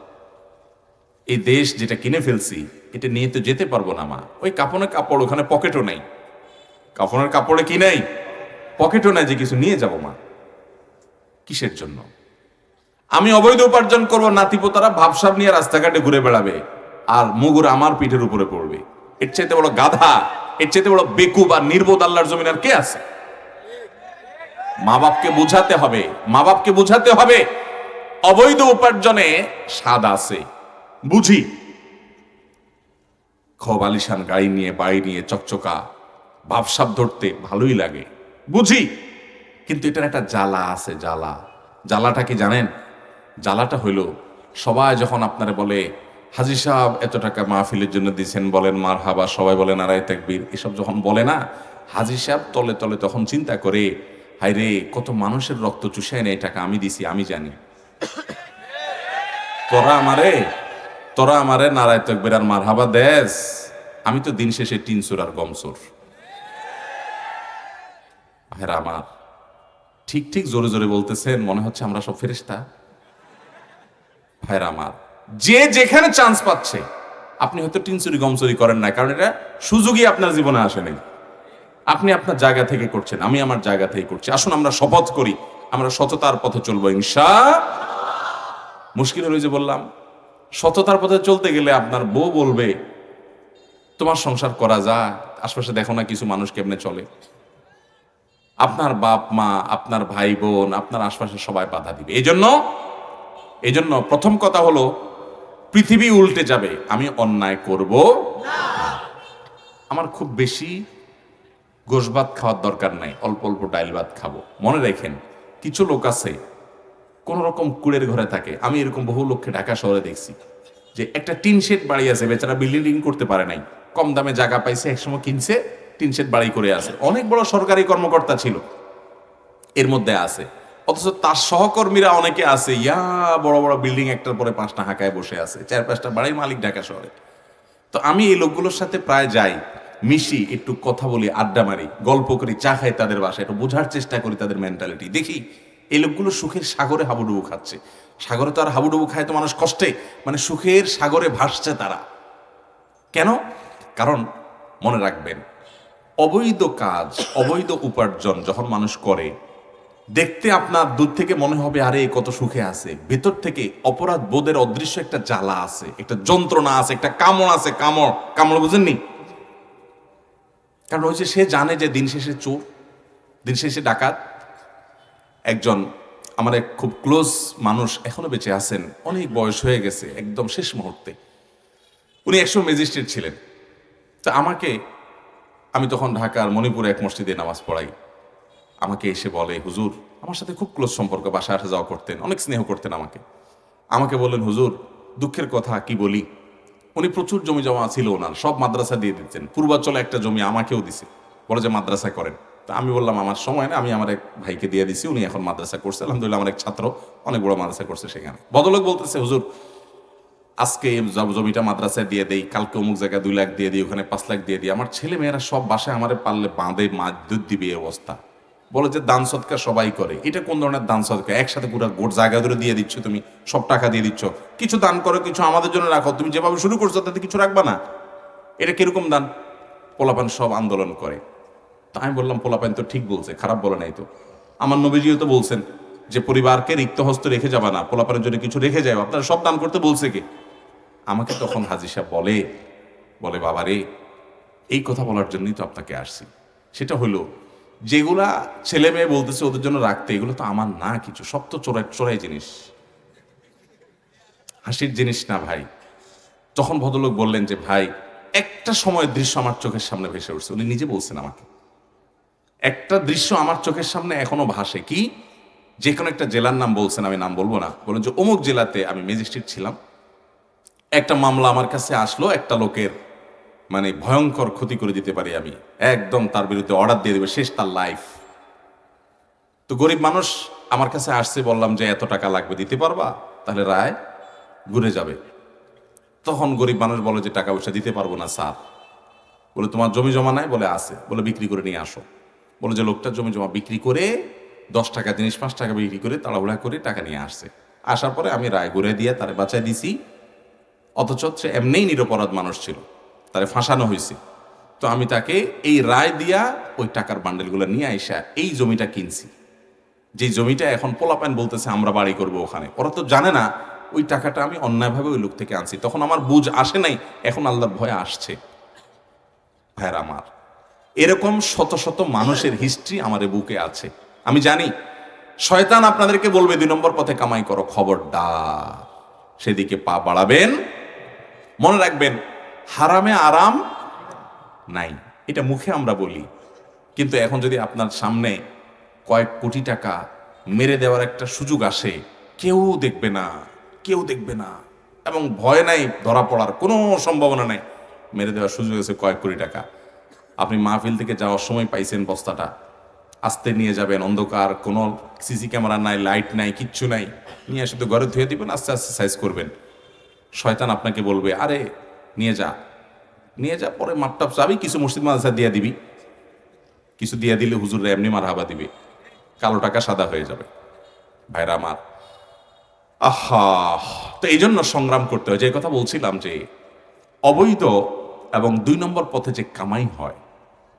এই দেশ যেটা কিনে ফেলছি এটা নিয়ে তো যেতে পারবো না মা। ওই কাপড়ের কাপড়, ওখানে পকেটও নাই, কাপড়ের কাপড়ে কি নাই, পকেটও নাই যে কিছু নিয়ে যাব মা। কিসের জন্য? আমি অবৈধ উপার্জন করবো, নাতিপোতারা ভাবসাব নিয়ে রাস্তাঘাটে ঘুরে বেড়াবে, আর মুগুর আমার পিঠের উপরে পড়বে। এর চাইতে বড় গাধা, এর চাইতে বড় বেকুব আর নির্বোধ আল্লাহর জমিন আর কে আছে? মা বাপকে বুঝাতে হবে, মা বাপকে বুঝাতে হবে অবৈধ উপার্জনে স্বাদ আছে, বুঝি। খুব আলিশান গাড়ি নিয়ে, বাড়ি নিয়ে, চকচকা ভাবসাব ধরতে ভালোই লাগে, বুঝি, কিন্তু এটার একটা জ্বালা আছে। জ্বালাটা কি জানেন? জ্বালাটা হইল, সবাই যখন আপনারা বলে, হাজী সাহেব এত টাকা মাহফিলের জন্য দিয়েছেন, বলেন মারহাবা, সবাই বলে নারায়ে তাকবীর, এসব যখন বলে না, হাজী সাহেব তলে তলে তখন চিন্তা করে, হায় রে, কত মানুষের রক্ত চুষায় না, এই টাকা আমি দিছি, আমি জানি। তোরা আমারে নারায় তকবীর আর মারহাবা দেস, আমি তো দিন শেষে টিনসুর আর গমসুর। ভাইরা আমার, ঠিক ঠিক জোরে জোরে বলতেছেন, মনে হচ্ছে আমরা সব ফেরেশতা। ভাইরা আমার, যে যেখানে চান্স পাচ্ছে, আপনি হয়তো টিনচুরি গমচুরি করেন না, কারণ এটা সুযোগই আপনার জীবনে আসেনি। আপনি আপনার জায়গা থেকে করছেন, আমি আমার জায়গা থেকে করছি। আসুন আমরা শপথ করি, আমরা সততার পথে চলবো মুশকিল হলো যে বললাম, সততার পথে চলতে গেলে আপনার বউ বলবে তোমার সংসার করা যায়, আশপাশে দেখো না কিছু মানুষ কেমনে চলে। আপনার বাপ মা, আপনার ভাই বোন, আপনার আশপাশে সবাই বাধা দিবে। এই জন্য প্রথম কথা হলো, পৃথিবী উল্টে যাবে, আমি অন্যায় করব না। আমার খুব বেশি গোশ ভাত খাওয়ার দরকার নাই, অল্প অল্প ডাইল ভাত খাবো। মনে রাখেন, কিছু লোক আছে কোন রকম কুড়ের ঘরে থাকে। আমি এরকম বহু লোককে ঢাকা শহরে দেখছি, যে একটা টিন শেড বাড়ি আছে, বেচারা বিল্ডিং করতে পারে নাই, কম দামে জায়গা পাইছে, একসময় কিনছে, টিন শেড বাড়ি করে আছে, অনেক বড় সরকারি কর্মকর্তা ছিল এর মধ্যে আছে। অথচ তার সহকর্মীরা অনেকে আছে, বড় বড় বিল্ডিং একটার পরে 5টা হাঁকায় বসে আছে, 4-5টা বাড়ির মালিক ঢাকা শহরে। তো আমি এই লোকগুলোর সাথে প্রায় যাই, মিশি, একটু কথা বলি, আড্ডা মারি, গল্প করি, চা খাই তাদের বাসায়, একটু বোঝার চেষ্টা করি তাদের মেন্টালিটি। দেখি এই লোকগুলো সুখের সাগরে হাবুডুবু খাচ্ছে। সাগরে তো আর হাবুডুবু খায় তো মানুষ কষ্টে, মানে সুখের সাগরে ভাসছে তারা। কেন? কারণ মনে রাখবেন, অবৈধ কাজ, অবৈধ উপার্জন যখন মানুষ করে, দেখতে আপনার দূর থেকে মনে হবে আরে কত সুখে আছে, ভেতর থেকে অপরাধ বোধের অদৃশ্য একটা জ্বালা আছে, একটা যন্ত্রণা আছে, একটা কামড় আছে। কামড় বুঝেননি? কারণ ওই যে সে জানে যে দিন শেষে চোর, দিন শেষে ডাকাত। একজন আমার এক খুব ক্লোজ মানুষ এখনো বেঁচে আছেন, অনেক বয়স হয়ে গেছে, একদম শেষ মুহূর্তে। উনি একসময় ম্যাজিস্ট্রেট ছিলেন। তো আমি তখন ঢাকার মণিপুরে এক মসজিদে নামাজ পড়াই। আমাকে এসে বলে, হুজুর, আমার সাথে খুব ক্লোজ সম্পর্ক, বাসায় আসা যাওয়া করতেন, অনেক স্নেহ করতেন আমাকে বললেন, হুজুর দুঃখের কথা কি বলি, উনি প্রচুর জমি জমা ছিল ওনার, সব মাদ্রাসা দিয়ে দিচ্ছেন। পূর্বাঞ্চলে একটা জমি আমাকেও দিছে, বলে যে মাদ্রাসা করেন। তা আমি বললাম আমার সময় না, আমি আমার এক ভাইকে দিয়ে দিছি, উনি এখন মাদ্রাসা করছে, আলহামদুলিল্লাহ আমার এক ছাত্র অনেক বড় মাদ্রাসা করছে সেখানে। ভদ্রলোক বলতেছে, হুজুর আজকে জমিটা মাদ্রাসায় দিয়ে দেই, কালকে অমুক জায়গায় 2 লাখ দিয়ে দিই, ওখানে 5 লাখ দিয়ে দিই, আমার ছেলে মেয়েরা সব বাসায় আমারে পারলে বাঁধে দুধ দিবে এই অবস্থা। বলে যে দান সদকা সবাই করে, এটা কোন ধরনের দান সদকা? একসাথে পুরো গোট জায়গা ধরে দিয়ে দিচ্ছ, তুমি সব টাকা দিয়ে দিচ্ছ, কিছু দান করো, কিছু আমাদের জন্য রাখো, তুমি যেভাবে শুরু করছো তাতে কিছু রাখবা না, এটা কিরকম দান? পোলাপান সব আন্দোলন করে। তা আমি বললাম, পোলাপান তো ঠিক বলছে, খারাপ বলে নাই তো। আমার নবীজিও তো বলছেন যে পরিবারকে রিক্ত হস্ত রেখে যাবা না, পোলাপানের জন্য কিছু রেখে যাও, আপনারা সব দান করতে বলছে কে? আমাকে তখন হাজী সাহেব বলে বাবা রে, এই কথা বলার জন্যই তো আপনাকে আসছি। সেটা হলো, যেগুলা ছেলে মেয়ে বলতেছে ওদের জন্য রাখতে, এগুলো তো আমার না কিছু, সব তো চোরাই জিনিস, হাসির জিনিস না ভাই। তখন ভদ্রলোক বললেন যে ভাই, একটা সময়ের দৃশ্য আমার চোখের সামনে ভেসে উঠছে। উনি নিজে বলছেন আমাকে, একটা দৃশ্য আমার চোখের সামনে এখনো ভাসে। কি? যে কোনো একটা জেলার নাম বলছেন, আমি নাম বলবো না, বলেন যে অমুক জেলাতে আমি ম্যাজিস্ট্রেট ছিলাম, একটা মামলা আমার কাছে আসলো, একটা লোকের মানে ভয়ঙ্কর ক্ষতি করে দিতে পারি আমি, একদম তার বিরুদ্ধে অর্ডার দিয়ে দেবে, শেষ তার লাইফ। তো গরিব মানুষ আমার কাছে আসছে, বললাম যে এত টাকা লাগবে, দিতে পারবা? তাহলে রায় ঘুরে যাবে। তখন গরিব মানুষ বলে যে টাকা পয়সা দিতে পারবো না স্যার। বলে তোমার জমি জমা নাই? বলে আছে। বলে বিক্রি করে নিয়ে আসো। বলে যে লোকটা জমি জমা বিক্রি করে 10 টাকা জিনিস 5 টাকা বিক্রি করে তাড়াহুড়া করে টাকা নিয়ে আসছে। আসার পরে আমি রায় ঘুরে দিয়ে তারে বাঁচাই দিছি, অথচ সে এমনিই নিরপরাধ মানুষ ছিল, তারে ফাঁসানো হয়েছে। তো আমি তাকে এই রায় দিয়া ওই টাকার বান্ডেলগুলো নিয়ে আইসা এই জমিটা কিনছি, যে জমিটা এখন পোলাপান বলতেছে আমরা বাড়ি করব ওখানে। ওরা তো জানে না ওই টাকাটা আমি অন্যায়ভাবে ওই লোক থেকে আনছি। তখন আমার বুঝ আসে নাই, এখন আল্লাহর ভয়ে আসছে। ভাইরা আমার, এরকম শত শত মানুষের হিস্ট্রি আমার বুকে আছে। আমি জানি শয়তান আপনাদেরকে বলবে 2 নম্বর পথে কামাই করো, খবরদার সেদিকে পা বাড়াবেন। মনে রাখবেন, হারামে আরাম নাই, এটা মুখে আমরা বলি, কিন্তু এখন যদি আপনার সামনে কয়েক কোটি টাকা মেরে দেওয়ার একটা সুযোগ আসে, কেউ দেখবে না, এবং ভয় নাই, ধরা পড়ার কোনো সম্ভাবনা নাই, মেরে দেওয়ার সুযোগ আছে কয়েক কোটি টাকা। আপনি মাহফিল থেকে যাওয়ার সময় পাইছেন বস্তাটা, আস্তে নিয়ে যাবেন, অন্ধকার, কোনো সিসি ক্যামেরা নাই, লাইট নাই, কিচ্ছু নাই, নিয়ে এসে তো ঘরে ধুয়ে দিবেন, আস্তে আস্তে সাইজ করবেন। শয়তান আপনাকে বলবে আরে নিয়ে যা, নিয়ে যা, পরে মাপটাপ যাবি, কিছু মসজিদ মাদ্রাসা দিয়ে দিবি, কিছু দিয়ে দিলে হুজুররা এমনি মারহাবা দিবে, কালো টাকা সাদা হয়ে যাবে। ভাইরা আমার, আহা, তো এই জন্য সংগ্রাম করতে হয়। যে কথা বলছিলাম যে অবৈধ এবং 2 নম্বর পথে যে কামাই হয়,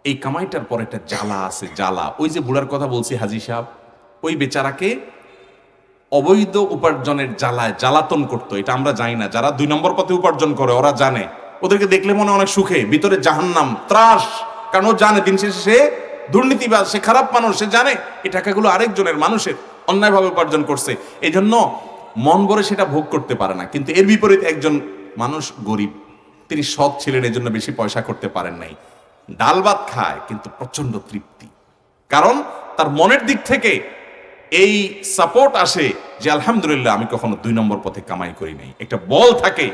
এই কামাইটার পর একটা জ্বালা আছে, জ্বালা। ওই যে বুড়ার কথা বলছি হাজি সাহেব, ওই বেচারাকে অবৈধ উপার্জনের জ্বালায় জ্বালাতন করতো। এটা আমরা জানি না, যারা 2 নম্বর পথে উপার্জন করে ওরা জানে। ওদেরকে দেখলে মনে অনেক সুখে, ভিতরে জাহান্নাম, ত্রাস। কারণ ও জানে দিন শেষে সে দুর্নীতিবাজ, সে খারাপ মানুষ, সে জানে এই টাকাগুলো আরেকজনের, মানুষের, অন্যায়ভাবে উপার্জন করছে। এই জন্য মন ভরে সেটা ভোগ করতে পারে না। কিন্তু এর বিপরীতে একজন মানুষ গরিব, তিনি সৎ ছিলেন, এই জন্য বেশি পয়সা করতে পারেন নাই, ডাল ভাত খায় কিন্তু প্রচন্ড তৃপ্তি। কারণ তার মনের দিক থেকে এই সাপোর্ট আসে যে আলহামদুলিল্লাহ আমি কখনো 2 নম্বর পথে কামাই করি নাই, একটা বল থাকে।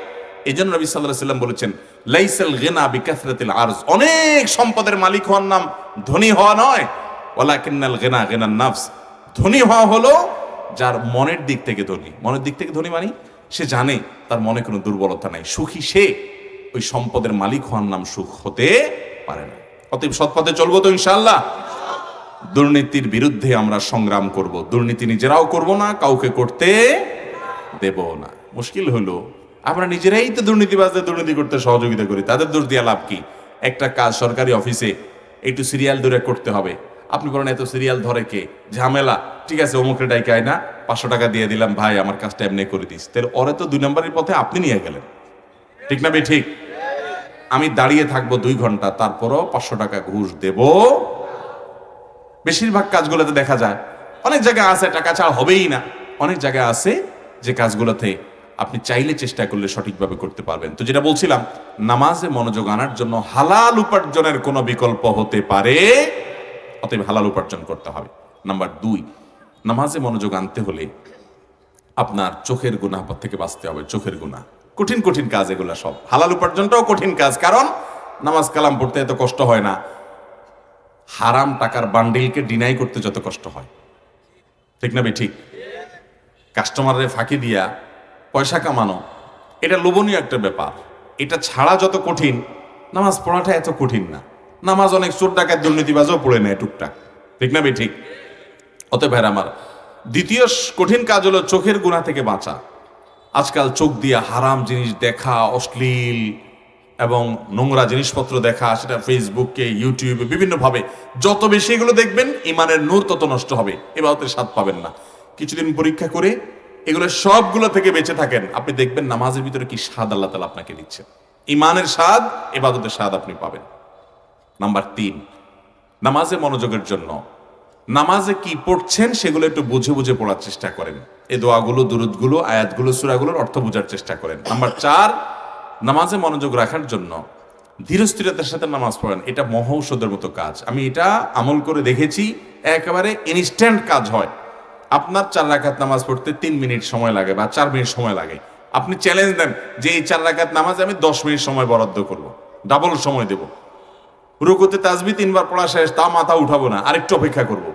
এই জন্য নবী সাল্লাল্লাহু আলাইহি ওয়াসাল্লাম বলেছেন লাইসাল গিনা বিকাসরাতিল আরজ, অনেক সম্পদের মালিক হওয়ার নাম ধনী হওয়া নয়, ওয়ালাকিন্নাল গিনা গিনান নাফস, ধনী হওয়া হলো যার মনের দিক থেকে ধনী। মনের দিক থেকে ধনী মানে সে জানে তার মনে কোনো দুর্বলতা নাই, সুখী সে। ওই সম্পদের মালিক হওয়ার নাম সুখ হতে পারে না। অতএব সৎ পথে চলবো তো ইনশাআল্লাহ। দুর্নীতির বিরুদ্ধে আমরা সংগ্রাম করব, দুর্নীতি নিজেরাও করব না, কাউকে করতে দেব না। মুশকিল হলো আমরা নিজেরাই তো দুর্নীতিবাজদের দুর্নীতি করতে সহযোগিতা করি, তাদের দোষ দিয়া লাভ কি? একটা কাজ সরকারি অফিসে একটু সিরিয়াল ধরে করতে হবে, আপনি বলেন এত সিরিয়াল ধরে কে, ঝামেলা, ঠিক আছে অমুকের ডাইকায় না, 500 টাকা দিয়ে দিলাম, ভাই আমার কাজটা এমনি করে দিস, তাহলে ওরে তো 2 নম্বরের পথে আপনি নিয়ে গেলেন, ঠিক না ভাই? ঠিক। আমি দাঁড়িয়ে থাকবো 2 ঘন্টা, তারপরও 500 টাকা ঘুষ দেব। বেশিরভাগ কাজগুলোতে দেখা যায়, অনেক জায়গায় আছে টাকা ছাড়া হবেই না, অনেক জায়গায় আছে যে কাজগুলোতে আপনি চাইলে চেষ্টা করলে সঠিকভাবে করতে পারবেন। তো যেটা বলছিলাম, নামাজে মনোযোগ আনার জন্য হালাল উপার্জনের কোনো বিকল্প হতে পারে, অতএব হালাল উপার্জন করতে হবে। নাম্বার 2, নামাজে মনোযোগ আনতে হলে আপনার চোখের গুনাহ থেকে বাঁচতে হবে। চোখের গুনাহ, কঠিন কঠিন কাজ এগুলা সব। হালাল উপার্জনটাও কঠিন কাজ, কারণ নামাজ কালাম পড়তে এত কষ্ট হয় না, হারাম টাকার বান্ডিলকে ডিনাই করতে যত কষ্ট হয়, ঠিক না ভাই? ঠিক। কাস্টমারের ফাঁকি দিয়া পয়সা কামানো, এটা লোভনীয় একটা ব্যাপার। এটা ছাড়া যত কঠিন, নামাজ পড়াটা এত কঠিন না। নামাজ অনেক চোর ডাকাত দুর্নীতিবাজও পড়ে নেয় টুকটাক, ঠিক না ভাই? ঠিক। অতএব ভাইরা আমার, দ্বিতীয় কঠিন কাজ হলো চোখের গুনাহ থেকে বাঁচা। আজকাল চোখ দিয়া হারাম জিনিস দেখা, অশ্লীল এবং নোংরা জিনিসপত্র দেখা, সেটা ফেসবুকে, ইউটিউবে, বিভিন্নভাবে যত বেশি এগুলো দেখবেন ইমানের নূর তত নষ্ট হবে, ইবাদতের স্বাদ পাবেন না। কিছুদিন পরীক্ষা করে এগুলো সবগুলো থেকে বেঁচে থাকেন, আপনি দেখবেন নামাজের ভিতরে কি স্বাদ আল্লাহ তাআলা আপনাকে দিচ্ছেন, ইমানের স্বাদ, ইবাদতের স্বাদ আপনি পাবেন। নাম্বার 3, নামাজে মনোযোগের জন্য নামাজে কি পড়ছেন সেগুলো একটু বুঝে বুঝে পড়ার চেষ্টা করেন। এই দোয়াগুলো, দুরুদগুলো, আয়াতগুলো, সূরাগুলোর অর্থ বোঝার চেষ্টা করেন। নাম্বার 4, নামাজে মনোযোগ রাখার জন্য ধীরস্থিরতার সাথে নামাজ পড়েন। এটা মহৌষধের মতো কাজ, আমি এটা আমল করে দেখেছি, একেবারে ইনস্ট্যান্ট কাজ হয়। আপনার 4 রাকাত নামাজ পড়তে 3 মিনিট সময় লাগে বা 4 মিনিট সময় লাগে, আপনি চ্যালেঞ্জ দেন যে এই 4 রাকাত নামাজে আমি 10 মিনিট সময় বরাদ্দ করব, ডাবল সময় দেব। রুকুতে তাসবিহ 3 বার পড়া শেষ, তা মাথা উঠাবো না, আরেকটু অপেক্ষা করব।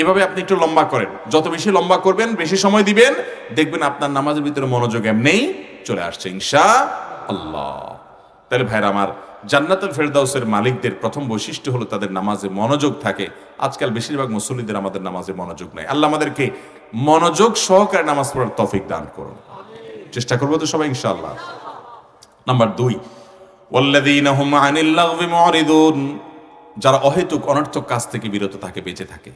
এভাবে আপনি একটু লম্বা করেন, যত বেশি লম্বা করবেন, বেশি সময় দিবেন, দেখবেন আপনার নামাজের ভিতরে মনোযোগ এমনিই চলে আসছে ইনশাআল্লাহ। তাহলে ভাইরা আমার, জান্নাতুল ফেরদাউসের মালিকদের প্রথম বৈশিষ্ট্য হলো তাদের নামাজে মনোযোগ থাকে। আজকাল বেশিরভাগ মুসল্লিদের আমাদের নামাজে মনোযোগ নাই। আল্লাহ আমাদেরকে মনোযোগ সহকারে নামাজ পড়ার তৌফিক দান করুন, চেষ্টা করবো তো সবাই ইনশাআল্লাহ। নাম্বার 2, ওয়াল্লাযীনা হুম আনিল লাগবি মুরিদুন, যারা অহেতুক অনর্থক কাজ থেকে বিরত থাকে, বেঁচে থাকে।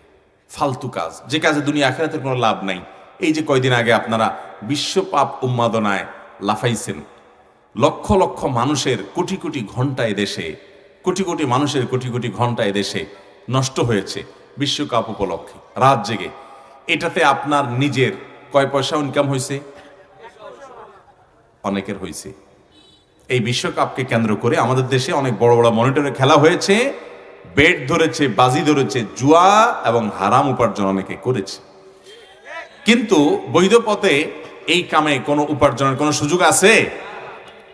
ফালতু কাজ, যে কাজে দুনিয়া আখিরাতের কোনো লাভ নাই। এই যে কয়দিন আগে আপনারা বিশ্ব পাপ উন্মাদনায় লাফাইছেন, লক্ষ লক্ষ মানুষের কোটি কোটি ঘন্টা এদেশে, কোটি কোটি মানুষের কোটি কোটি ঘন্টা এদেশে নষ্ট হয়েছে বিশ্বকাপ উপলক্ষে, রাত জেগে। এটাতে আপনার নিজের কয় পয়সা ইনকাম হয়েছে? অনেকের হয়েছে। এই বিশ্বকাপকে কেন্দ্র করে আমাদের দেশে অনেক বড় বড় মনিটরে খেলা হয়েছে, বেট ধরেছে, বাজি ধরেছে, জুয়া এবং হারাম উপার্জন অনেকে করেছে। কিন্তু বৈধ পথে এই কামে কোনো উপার্জনের কোনো সুযোগ আছে?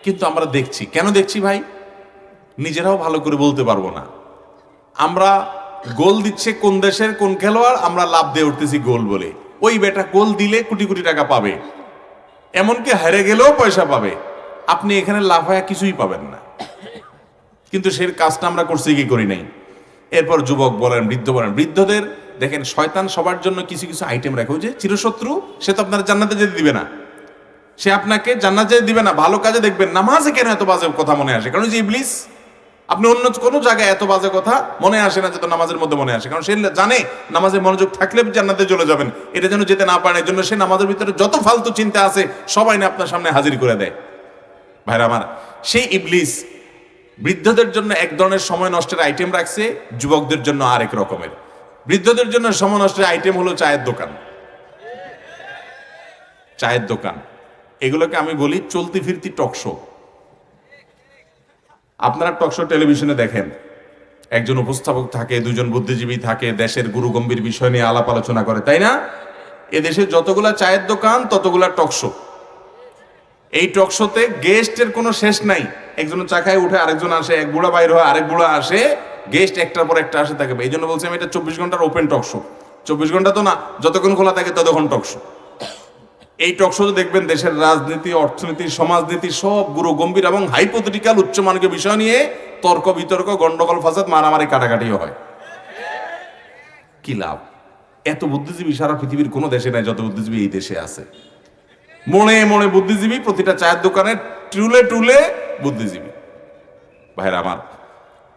কিন্তু আমরা দেখছি। কেন দেখছি ভাই? নিজেরাও ভালো করে বলতে পারবো না। আমরা গোল দিচ্ছে কোন দেশের কোন খেলোয়াড়, আমরা লাভ দিয়ে উঠতেছি গোল বলে। ওই বেটা গোল দিলে কোটি কোটি টাকা পাবে, এমনকি হেরে গেলেও পয়সা পাবে। আপনি এখানে লাফায়া কিছুই পাবেন না। কিন্তু সে কাজটা আমরা করছি কি করি নাই। এরপর যুবক বলেন, বৃদ্ধ বলেন, বৃদ্ধদের দেখেন শয়তান সবার জন্য কিছু কিছু আইটেম রাখে। ওই যে চিরশত্রু, সে তো আপনার জান্নাতে যেতে দিবে না, সে আপনাকে জান্নাতে যেতে দিবে না। ভালো কাজে দেখবেন, নামাজে কেন এত বাজে কথা মনে আসে? কারণ যে ইবলিস, আপনি অন্য কোনো জায়গায় এত বাজে কথা মনে আসে না, যত নামাজের মধ্যে মনে আসে। কারণ সে জানে নামাজে মনোযোগ থাকলে জান্নাতে চলে যাবেন, এটা যেন যেতে না পারে। এর জন্য সে নামাজের ভিতরে যত ফালতু চিন্তা আছে সবাই না আপনার সামনে হাজির করে দেয়। ভাইরা আমার, সেই ইবলিস বৃদ্ধদের জন্য এক ধরনের সময় নষ্টের আইটেম রাখছে, যুবকদের জন্য আরেক রকমের। বৃদ্ধদের জন্য সময় নষ্টের আইটেম হলো চায়ের দোকান। চায়ের দোকান এগুলোকে আমি বলি চলতি ফিরতি টকশো। আপনারা টকশো টেলিভিশনে দেখেন, একজন উপস্থাপক থাকে, দুজন বুদ্ধিজীবী থাকে, দেশের গুরু গম্ভীর বিষয় নিয়ে আলাপ আলোচনা করে, তাই না? এদেশে যতগুলা চায়ের দোকান ততগুলা টকশো। এই টকশোতে গেস্টের কোনো শেষ নাই। একজন চা খায় উঠে আরেকজন আসে, এক বুড়া বাইর হয় আরেক বুড়া আসে, গেস্ট একটার পর একটা আসে থাকে। এই জন্য বলছি আমি এটা 24 ঘন্টার ওপেন টকশো। 24 ঘন্টা তো না, যতক্ষণ খোলা থাকে ততক্ষণ টকশো। এই টকশোতে দেখবেন দেশের রাজনীতি, অর্থনীতি, সমাজনীতি সব গুরু গম্ভীর এবং হাইপোথেটিক্যাল উচ্চমাননীয় বিষয় নিয়ে তর্ক বিতর্ক, গন্ডগোল, ফাসাদ, মারামারি, কাটাকাটিও হয়। কি লাভ? এত বুদ্ধিজীবী সারা পৃথিবীর কোনো দেশে নাই যত বুদ্ধিজীবী এই দেশে আছে। মনে মনে বুদ্ধিজীবী, প্রতিটা চায়ের দোকানে টুলে টুলে বুদ্ধিজীবী। ভাইরা আমার,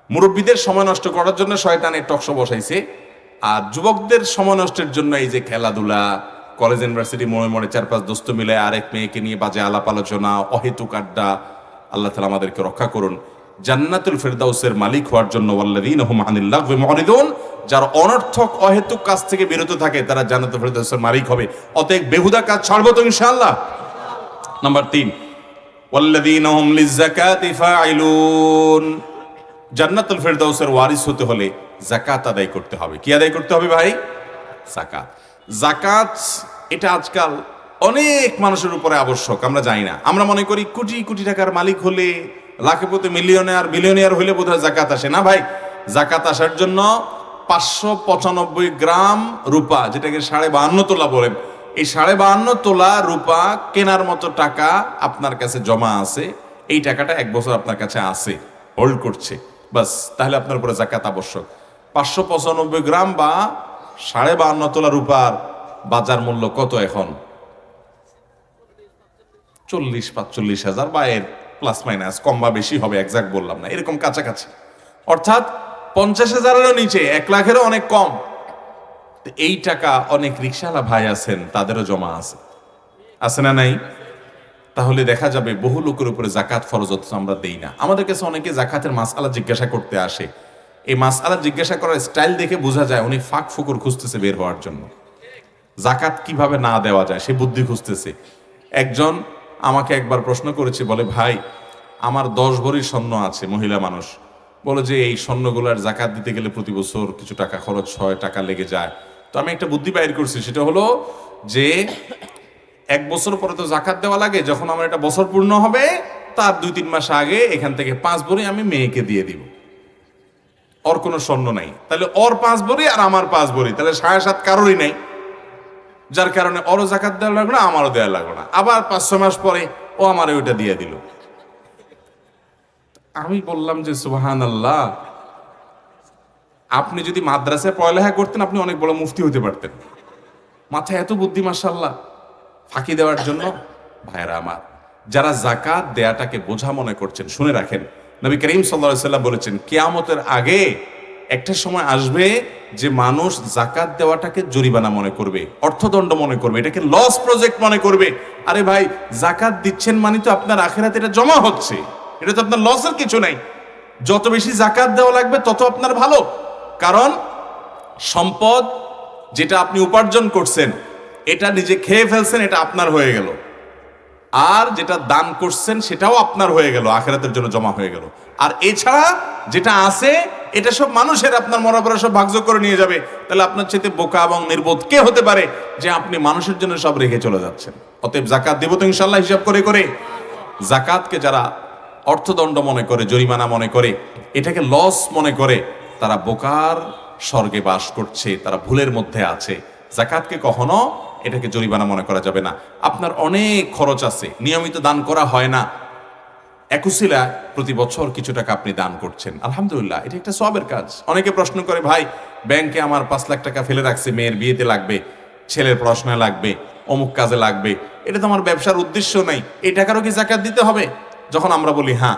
মুরব্বীদের সময় নষ্ট করার জন্য শয়তানের টকশো বসাইছে, আর যুবকদের সময় নষ্টের জন্য এই যে খেলাধুলা, কলেজ ইউনিভার্সিটি মোড়ে মোড়ে 4-5 দোস্ত মিলে আরেক মেয়েকে নিয়ে বাজে আলাপ আলোচনা, অহেতুক আড্ডা। আল্লাহ তাআলা আমাদেরকে রক্ষা করুন। জান্নাতুল ফেরদাউসের মালিক হওয়ার জন্য ওয়াল্লাযীনা হুম আনিল লাগবি মুরিদুন, যারা অনর্থক অহেতুক কাজ থেকে বিরত থাকে তারা জান্নাতুল ফেরদাউসের মালিক হবে। অতএব বেহুদা কাজ ছাড়বো তো ইনশাআল্লাহ। নাম্বার 3, ওয়াল্লাযীনা হুম লিয-যাকাতি ফাইলুন। জান্নাতুল ফেরদাউসের ওয়ারিস হতে হলে যাকাত আদায় করতে হবে। কি আদায় করতে হবে ভাই? যাকাত। যাকাত এটা আজকাল অনেক মানুষের উপরে আবশ্যক, আমরা জানি না। আমরা মনে করি কোটি কোটি টাকার মালিক হলে, লাখপতি, মিলিয়নিয়ার, বিলিয়নিয়ার হলে বোধহয় যাকাত আসে না। ভাই, যাকাত আসার জন্য 595 গ্রাম রূপা, যেটাকে 52.5 তোলা বলেন, এই 52.5 তোলা রূপা কেনার মতো টাকা আপনার কাছে জমা আছে। এই টাকাটা 1 বছর আপনার কাছে আছে, হোল্ড করছে, বাস। তাহলে আপনার উপরে যাকাত আবশ্যক। 595 গ্রাম বা 52.5 তোলা রূপার বাজার মূল্য কত এখন? 40-45 হাজার, বা এর প্লাস মাইনাস, কম বা বেশি হবে, এক্সাক্ট বললাম না, এরকম কাছাকাছি। অর্থাৎ 50,000-এরও নিচে, 1 লাখেরও অনেক কম। এই টাকা অনেক রিকশাওয়ালা ভাই আছেন, তাদেরও জমা আছে না নাই? তাহলে দেখা যাবে বহু লোকের উপরে যাকাত ফরজ, অথচ আমরা দেই না। আমাদের কাছে অনেকে যাকাতের মাসআলা জিজ্ঞাসা করতে আসে। এই মাসআলা জিজ্ঞাসা করার স্টাইল দেখে বোঝা যায় উনি ফাঁক ফুকুর খুঁজতেছে বের হওয়ার জন্য। যাকাত কিভাবে না দেওয়া যায় সে বুদ্ধি খুঁজতেছে। একজন আমাকে একবার প্রশ্ন করেছে, বলে ভাই আমার 10 ভরি স্বর্ণ আছে, মহিলা মানুষ। বলে যে এই স্বর্ণগুলার যাকাত দিতে গেলে প্রতি বছর কিছু টাকা খরচ হয়, টাকা লেগে যায়। তো আমি একটা বুদ্ধি বাইর করছি, সেটা হলো যে 1 বছর পরে তো যাকাত দেওয়া লাগে, যখন আমার একটা বছর পূর্ণ হবে তার 2-3 মাস আগে এখান থেকে 5 ভরি আমি মেয়েকে দিয়ে দিব। ওর কোনো স্বর্ণ নাই, তাহলে ওর 5 ভরি আর আমার 5 ভরি, তাহলে 7.5 কারোরই নাই। যার কারণে ওরও যাকাত দেওয়া লাগলো না, আমারও দেওয়া লাগলো না। আবার 5-6 মাস পরে ও আমার ওইটা দিয়ে দিল। আমি বললাম যে সুবহানাল্লাহ, আপনি যদি মাদ্রাসায় পড়ালেখা করতেন আপনি অনেক বড় মুফতি হতে পারতেন। মাথায় এত বুদ্ধি মাশাআল্লাহ, ফাঁকি দেওয়ার জন্য। ভাইরা আমার, যারা যাকাত দেয়াটাকে বোঝা মনে করছেন, শুনে রাখেন, নবী করিম সাল্লাল্লাহু আলাইহি ওয়াসাল্লাম বলেছেন কিয়ামতের আগে একটা সময় আসবে যে মানুষ যাকাত দেওয়াটাকে জরিমানা মনে করবে, অর্থদণ্ড মনে করবে, এটাকে লস প্রজেক্ট মনে করবে। আরে ভাই, যাকাত দিচ্ছেন মানে তো আপনার আখিরাতে এটা জমা হচ্ছে, এটা তো আপনার লসের কিছু নাই। যত বেশি যাকাত দেওয়া লাগবে তত আপনার ভালো, কারণ সম্পদ যেটা আপনি উপার্জন করছেন এটা নিজে খেয়ে ফেলছেন, এটা আপনার হয়ে গেল। আর যেটা দান করছেন সেটাও আপনার হয়ে গেল, আখিরাতের জন্য জমা হয়ে গেল। আর এছাড়া যেটা আছে এটা সব মানুষের, আপনার মরার পরে সব ভাগযোগ করে নিয়ে যাবে। তাহলে আপনার চেয়ে বোকা এবং নির্বোধ কে হতে পারে যে আপনি মানুষের জন্য সব রেখে চলে যাচ্ছেন? অতএব যাকাত দেব তো ইনশাআল্লাহ হিসাব করে করে। যাকাতকে যারা অর্থদণ্ড মনে করে, জরিমানা মনে করে, এটাকে লস মনে করে, তারা বোকার স্বর্গে বাস করছে, তারা ভুলের মধ্যে আছে। যাকাতকে কখনো এটাকে জরিমানা মনে করা যাবে না। আপনার অনেক খরচ আছে, নিয়মিত দান করা হয় না, একুশিলা প্রতি বছর কিছু টাকা আপনি দান করছেন, আলহামদুলিল্লাহ, এটা একটা সওয়াবের কাজ। অনেকে প্রশ্ন করে, ভাই ব্যাংকে আমার 5 লাখ টাকা ফেলে রাখছে, মেয়ের বিয়েতে লাগবে, ছেলের পড়াশোনায় লাগবে, অমুক কাজে লাগবে, এটা তো আমার ব্যবসার উদ্দেশ্য নাই, এই টাকারও কি যাকাত দিতে হবে? যখন আমরা বলি হ্যাঁ,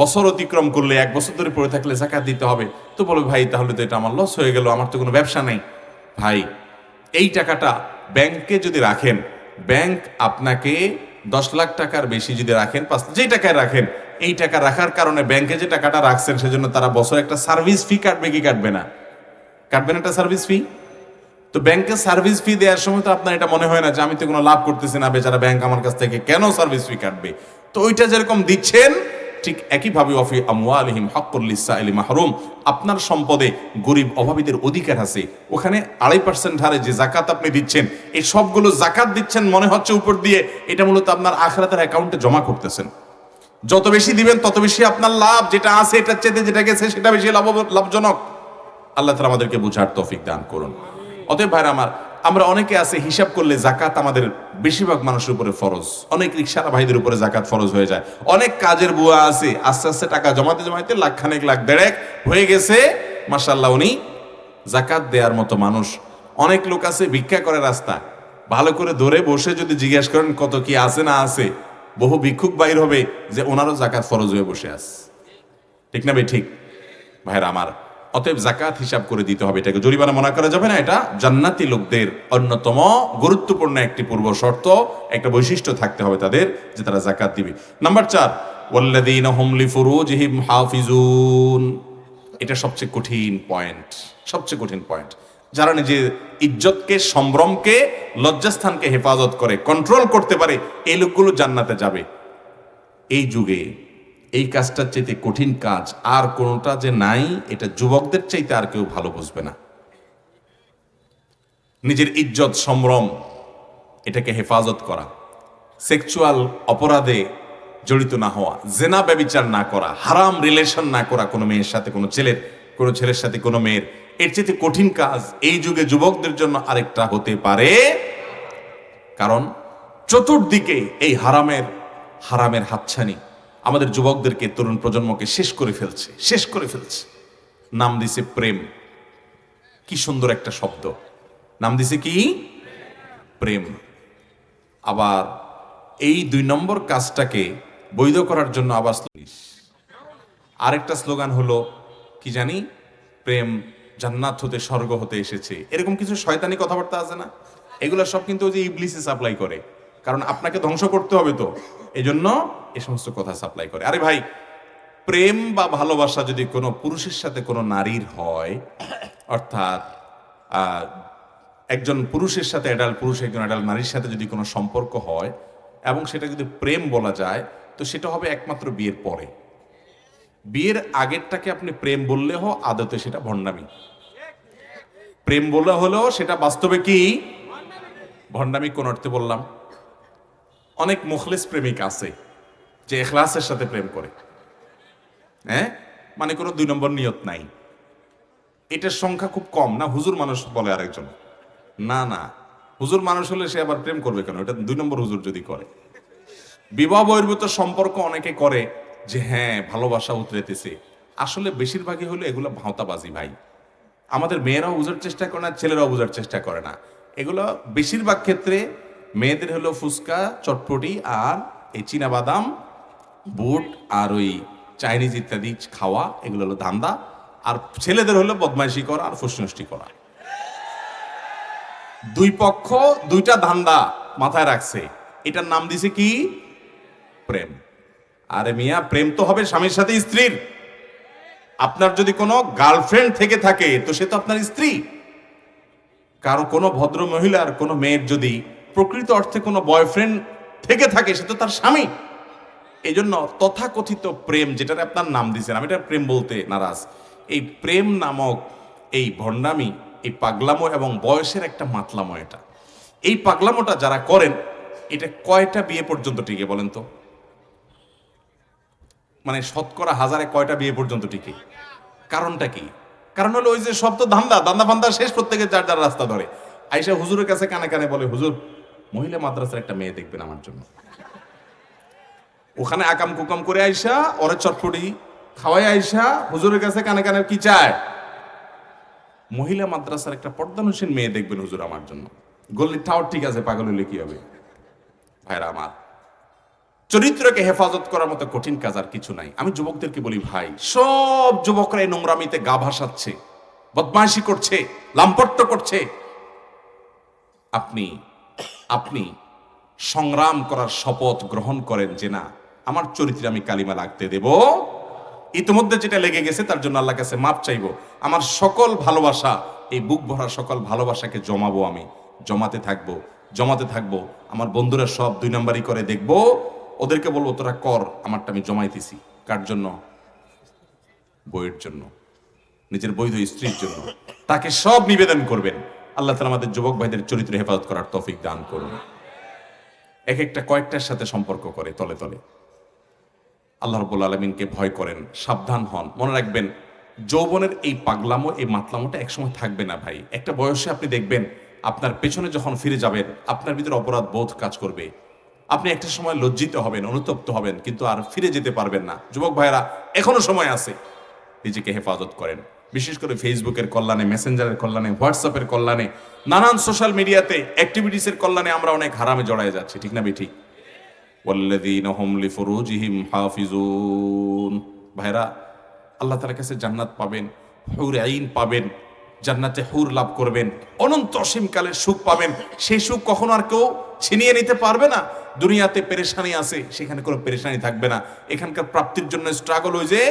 বছর অতিক্রম করলে, 1 বছর ধরে পড়ে থাকলে যাকাত দিতে হবে, তো বলো ভাই তাহলে তো এটা আমার লস হয়ে গেল, আমার তো কোনো ব্যবসা নেই। ভাই এই টাকাটা ব্যাংকে যদি রাখেন, ব্যাংক আপনাকে 10 লাখ টাকার বেশি যদি রাখেন, যেই টাকায় রাখেন, এই টাকা রাখার কারণে ব্যাংকে যে টাকাটা রাখছেন সেজন্য তারা বছর একটা সার্ভিস ফি কাটবে কি কাটবে না? কাটবেন একটা সার্ভিস ফি। তো ব্যাংকে সার্ভিস ফি দেওয়ার সময় তো আপনার এটা মনে হয় না যে আমি তো কোনো লাভ করতেছি না, বেচারা ব্যাংক আমার কাছ থেকে কেন সার্ভিস ফি কাটবে? তো ওইটা যেরকম দিচ্ছেন, ঠিক একইভাবে ওয়াফি আমওয়ালিহিম হাক্কুল লিসসাইলি মাহরুম, আপনার সম্পদে গরিব অভাবীদের অধিকার আছে। ওখানে 2.5% হারে যে যাকাত আপনি দিচ্ছেন, এই সবগুলো যাকাত দিচ্ছেন মনে হচ্ছে উপর দিয়ে, এটা মূলত আপনার আখিরাতের অ্যাকাউন্টে জমা করতেছেন। যত বেশি দিবেন তত বেশি আপনার লাভ, যেটা আছে এটার চেয়ে যেটা গেছে সেটা বেশি লাভজনক। আল্লাহ তাআলা আমাদেরকে বুঝার তৌফিক দান করুন। অতএব ভাইরা আমার, আমরা অনেকে আছে হিসাব করলে জাকাত আমাদের বেশিরভাগ মানুষের উপরে ফরজ, অনেক রিকশালা ভাইদের উপরে জাকাত ফরজ হয়ে যায়। অনেক কাজের বুয়া আছে, আস্তে আস্তে টাকা জমাতে জমাতে লাখখানেক, লাখ দেড়েক হয়ে গেছে, মাশাআল্লাহ উনি জাকাত দেওয়ার মতো মানুষ। অনেক লোক আছে ভিক্ষা করে রাস্তা, ভালো করে ধরে বসে যদি জিজ্ঞেস করেন কত কি আছে না আছে, বহু ভিক্ষুক বাইর হবে যে ওনারও জাকাত ফরজ হয়ে বসে আছে। ঠিক না ভাই? ঠিক ভাইরা আমার, অতএব জাকাত হিসাব করে দিতে হবে, এটাকে জরিমানা মনে করা যাবে না। এটা জান্নাতি লোকদের অন্যতম গুরুত্বপূর্ণ একটি পূর্ব শর্ত, একটা বৈশিষ্ট্য থাকতে হবে তাদের, যে তারা জাকাত দিবে। নাম্বার 4, ওয়াল্লাযীনা হুম লিফুরুজিহিম হাফিজুন। এটা সবচেয়ে কঠিন পয়েন্ট, সবচেয়ে কঠিন পয়েন্ট। যারা নিজের ইজ্জতকে, সম্ভ্রমকে, লজ্জাস্থানকে হেফাজত করে, কন্ট্রোল করতে পারে, এই লোকগুলো জান্নাতে যাবে। এই যুগে এই কাজটার চাইতে কঠিন কাজ আর কোনোটা যে নাই, এটা যুবকদের চাইতে আর কেউ ভালো বুঝবে না। নিজের ইজ্জত, সম্ভ্রম, এটাকে হেফাজত করা, সেক্সুয়াল অপরাধে জড়িত না হওয়া, জেনা ব্যভিচার না করা, হারাম রিলেশন না করা কোনো মেয়ের সাথে, কোনো ছেলের সাথে কোনো মেয়ের, এর চাইতে কঠিন কাজ এই যুগে যুবকদের জন্য আরেকটা হতে পারে। কারণ চতুর্দিকে এই হারামের হাতছানি আমাদের যুবকদেরকে, তরুণ প্রজন্মকে শেষ করে ফেলছে। নাম দিছে প্রেম। কি সুন্দর একটা শব্দ, নাম দিছে কি? প্রেম। আবার এই 2 নম্বর কাজটাকে বৈধ করার জন্য আবার আরেকটা স্লোগান হলো কি জানি, প্রেম জান্নাত হতে, স্বর্গ হতে এসেছে, এরকম কিছু শয়তানি কথাবার্তা আছে না? এগুলো সব কিন্তু ওই যে ইবলিসে সাপ্লাই করে, কারণ আপনাকে ধ্বংস করতে হবে, তো এই জন্য এই সমস্ত কথা সাপ্লাই করে। আরে ভাই, প্রেম বা ভালোবাসা যদি কোনো পুরুষের সাথে কোনো নারীর হয়, অর্থাৎ একজন পুরুষের সাথে অ্যাডাল্ট পুরুষ একজন অ্যাডাল্ট নারীর সাথে যদি কোনো সম্পর্ক হয় এবং সেটা যদি প্রেম বলা যায়, তো সেটা হবে একমাত্র বিয়ের পরে। বিয়ের আগেরটাকে আপনি প্রেম বললেও আদতে সেটা ভণ্ডামি, প্রেম বলা হলেও সেটা বাস্তবে কি ভণ্ডামি। কোন অর্থে বললাম? অনেক মুখলেস প্রেমিক আছে যে ইখলাসের সাথে প্রেম করে, মানে কোনো 2 নম্বর নিয়ত নাই। এটার সংখ্যা খুব কম না? হুজুর মানুষ বলে আরেকজন, না হুজুর মানুষ হলে সে আবার প্রেম করবে কেন? এটা 2 নম্বর হুজুর যদি করে। বিবাহ বহির্ভূত সম্পর্ক অনেকে করে যে হ্যাঁ ভালোবাসা উতরেতেছে, আসলে বেশিরভাগই হলো এগুলো ভাঁওতাবাজি। ভাই, আমাদের মেয়েরাও বোঝার চেষ্টা করে না, ছেলেরাও বোঝার চেষ্টা করে না। এগুলো বেশিরভাগ ক্ষেত্রে মেয়েদের হলো ফুচকা, চটপটি আর এই চীনাবাদাম, বুট আর ওই চাইনিজ ইত্যাদি খাওয়া, এগুলো হলো ধান্দা। আর ছেলেদের হলো বদমাইশি করা আর ফুসনষ্টি করা। 2 পক্ষ 2টা ধান্দা মাথায় রাখছে, এটার নাম দিছে কি? প্রেম। আরে মিয়া, প্রেম তো হবে স্বামীর সাথে স্ত্রীর। আপনার যদি কোনো গার্লফ্রেন্ড থেকে থাকে তো সে তো আপনার স্ত্রী। কারো কোনো ভদ্র মহিলার, কোনো মেয়ের যদি প্রকৃত অর্থে কোনো বয়ফ্রেন্ড থেকে থাকে, সে তো তার স্বামী। এই জন্য তথাকথিত প্রেম, যেটার আপনার নাম দিয়েছেন, আমি এটা প্রেম বলতে নারাজ, এই প্রেম নামক এই ভণ্ডামি, এই পাগলামো এবং বয়সের একটা মাতলামো, এটা এই পাগলামোটা যারা করেন, এটা কয়টা বিয়ে পর্যন্ত টিকে বলেন তো? মানে শতকরা 1000-এ কয়টা বিয়ে পর্যন্ত টিকে? কারণটা কি? কারণ হলো ওই যে সব তো ধান্দা ফান্দা শেষ, প্রত্যেকে যার যার রাস্তা ধরে। আইসা হুজুরের কাছে কানে কানে বলে, হুজুর মহিলা মাদ্রাসার একটা মেয়ে দেখবেন আমার জন্য। ওখানে আকাম কুকাম করে আইসা ওরে চটপটি খাওয়াই আইসা হুজুরের কাছে কানে কানে কি চায়, মহিলা মাদ্রাসার একটা পর্দানুসীন মেয়ে দেখবেন হুজুর আমার জন্য। গল্লি টাওয়ার ঠিক আছে, পাগল হলে কি হবে? ভাইরা আমার, চরিত্রকে হেফাজত করার মতো কঠিন কাজ আর কিছু নাই। আমি যুবকদেরকে বলি, ভাই সব যুবকরা এই নোংরামিতে গা ভাসাচ্ছে, বদমাইশি করছে, লাম্পট্য করছে। আপনি আপনি সংগ্রাম করার শপথ গ্রহণ করেন যে না, আমার চরিত্রে আমি কালিমা লাগতে দেব। ইতিমধ্যে যেটা লেগে গেছে তার জন্য আল্লাহর কাছে মাপ চাইবো। আমার সকল ভালোবাসা, এই বুক ভরা সকল ভালোবাসাকে জমাবো, আমি জমাতে থাকবো। আমার বন্ধুরা সব 2 নাম্বারই করে দেখবো, ওদেরকে বলবো তোরা কর, আমারটা আমি জমাইতেছি। কার জন্য? বইয়ের জন্য, নিজের বৈধ স্ত্রীর জন্য। তাকে সব নিবেদন করবেন। আল্লাহ তাআলা আমাদের যুবক ভাইদের চরিত্র হেফাজত করার তৌফিক দান করুন। এক একটা কয়েকটার সাথে সম্পর্ক করে তলে তলে। আল্লাহ রাব্বুল আলামিনকে ভয় করেন, সাবধান হন। মনে রাখবেন, যৌবনের এই পাগলামো, এই মাতলামোটা একসময় থাকবে না ভাই। একটা বয়সে আপনি দেখবেন আপনার পেছনে যখন ফিরে যাবেন আপনার ভিতরে অপরাধ বোধ কাজ করবে। আপনি একটা সময় লজ্জিত হবেন, অনুতপ্ত হবেন, কিন্তু আর ফিরে যেতে পারবেন না। যুবক ভাইরা, এখনো সময় আছে, নিজেকে হেফাজত করেন। বিশেষ করে ফেসবুকের কল্যাণে, মেসেঞ্জারের কল্যাণে, হোয়াটসঅ্যাপের কল্যাণে, নানান সোশ্যাল মিডিয়াতে অ্যাক্টিভিটিসের কল্যাণে আমরা অনেক হারামে জড়ায় যাচ্ছি, ঠিক না বেঠিক? ওয়াল্লাযীনা হুম লিফুরুজিহিম হাফিজুন। ভাইরা, আল্লাহ তাআলার কাছে জান্নাত পাবেন, হুর আইন পাবেন, জান্নাতে হুর লাভ করবেন, অনন্ত অসীমকালের সুখ পাবেন। সেই সুখ কখনো আর কেউ ছিনিয়ে নিতে পারবে না। দুনিয়াতে পেরেশানি আছে, সেখানে কোনো পেরেশানি থাকবে না। এখানকার প্রাপ্তির জন্য স্ট্রাগল, ওই যে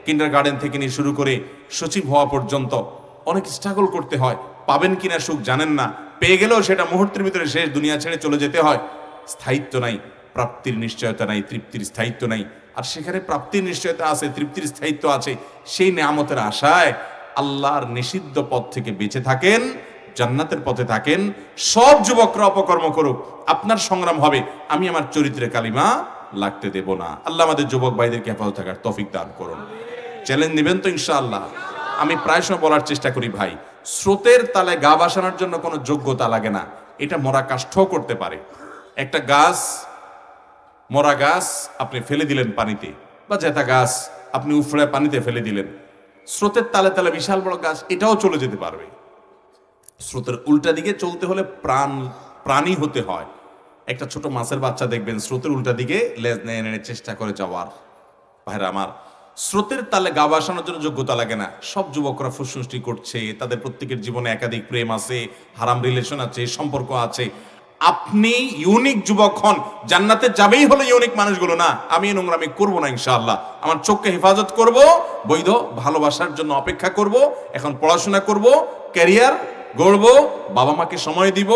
কিন্ডার গার্ডেন থেকে নিয়ে শুরু করে সচিব হওয়া পর্যন্ত অনেক স্ট্রাগল করতে হয়। পাবেন কিনা সুখ জানেন না, পেয়ে গেলেও সেটা মুহূর্তের ভিতরে শেষ, দুনিয়া ছেড়ে চলে যেতে হয়। স্থায়িত্ব নাই, প্রাপ্তির নিশ্চয়তা নাই, তৃপ্তির স্থায়িত্ব নাই। আর সেখানে প্রাপ্তির নিশ্চয়তা আছে, তৃপ্তির স্থায়িত্ব আছে। সেই নেয়ামতের আশায় আল্লাহর নিষিদ্ধ পথ থেকে বেঁচে থাকেন, জান্নাতের পথে থাকেন। সব যুবকরা অপকর্ম করুক, আপনার সংগ্রাম হবে আমি আমার চরিত্রে কালিমা লাগতে দেব না। আল্লাহ আমাদের যুবক ভাইদেরকে হেফাজত থাকার তৌফিক দান করুন। চ্যালেঞ্জ নেবেন তো ইনশাআল্লাহ? আমি প্রায় সময় বলার চেষ্টা করি, ভাই স্রোতের তালে গা ভাসানোর জন্য কোনো যোগ্যতা লাগে না। এটা মরা কাষ্ঠও করতে পারে। একটা গাছ, মরা গাছ আপনি ফেলে দিলেন পানিতে, বা জেতা গাছ আপনি উফড়ে পানিতে ফেলে দিলেন, স্রোতের তালে তালে বিশাল বড় গাছ এটাও চলে যেতে পারবে। স্রোতের উল্টা দিকে চলতে হলে প্রাণী হতে হয়। একটা ছোট মাছের বাচ্চা দেখবেন স্রোতের উল্টা দিকে লেজ নেড়ে নেড়ে চেষ্টা করে যাওয়ার। ভাইরা আমার, স্রোতের তালে গা ভাসানোর জন্য যোগ্যতা লাগে না। সব যুবকরা ফুসফুসটি করছে, তাদের প্রত্যেকের জীবনে একাধিক প্রেম আছে, হারাম রিলেশন আছে, সম্পর্ক আছে। আপনি ইউনিক যুবক হন, জান্নাতে যাবেই হলো ইউনিক মানুষগুলো না। আমি নোংরামি করবো না ইনশাআল্লাহ। আমার চোখকে হেফাজত করব, বৈধ ভালোবাসার জন্য অপেক্ষা করব। এখন পড়াশোনা করব, ক্যারিয়ার গড়ব, বাবা মাকে সময় দিব,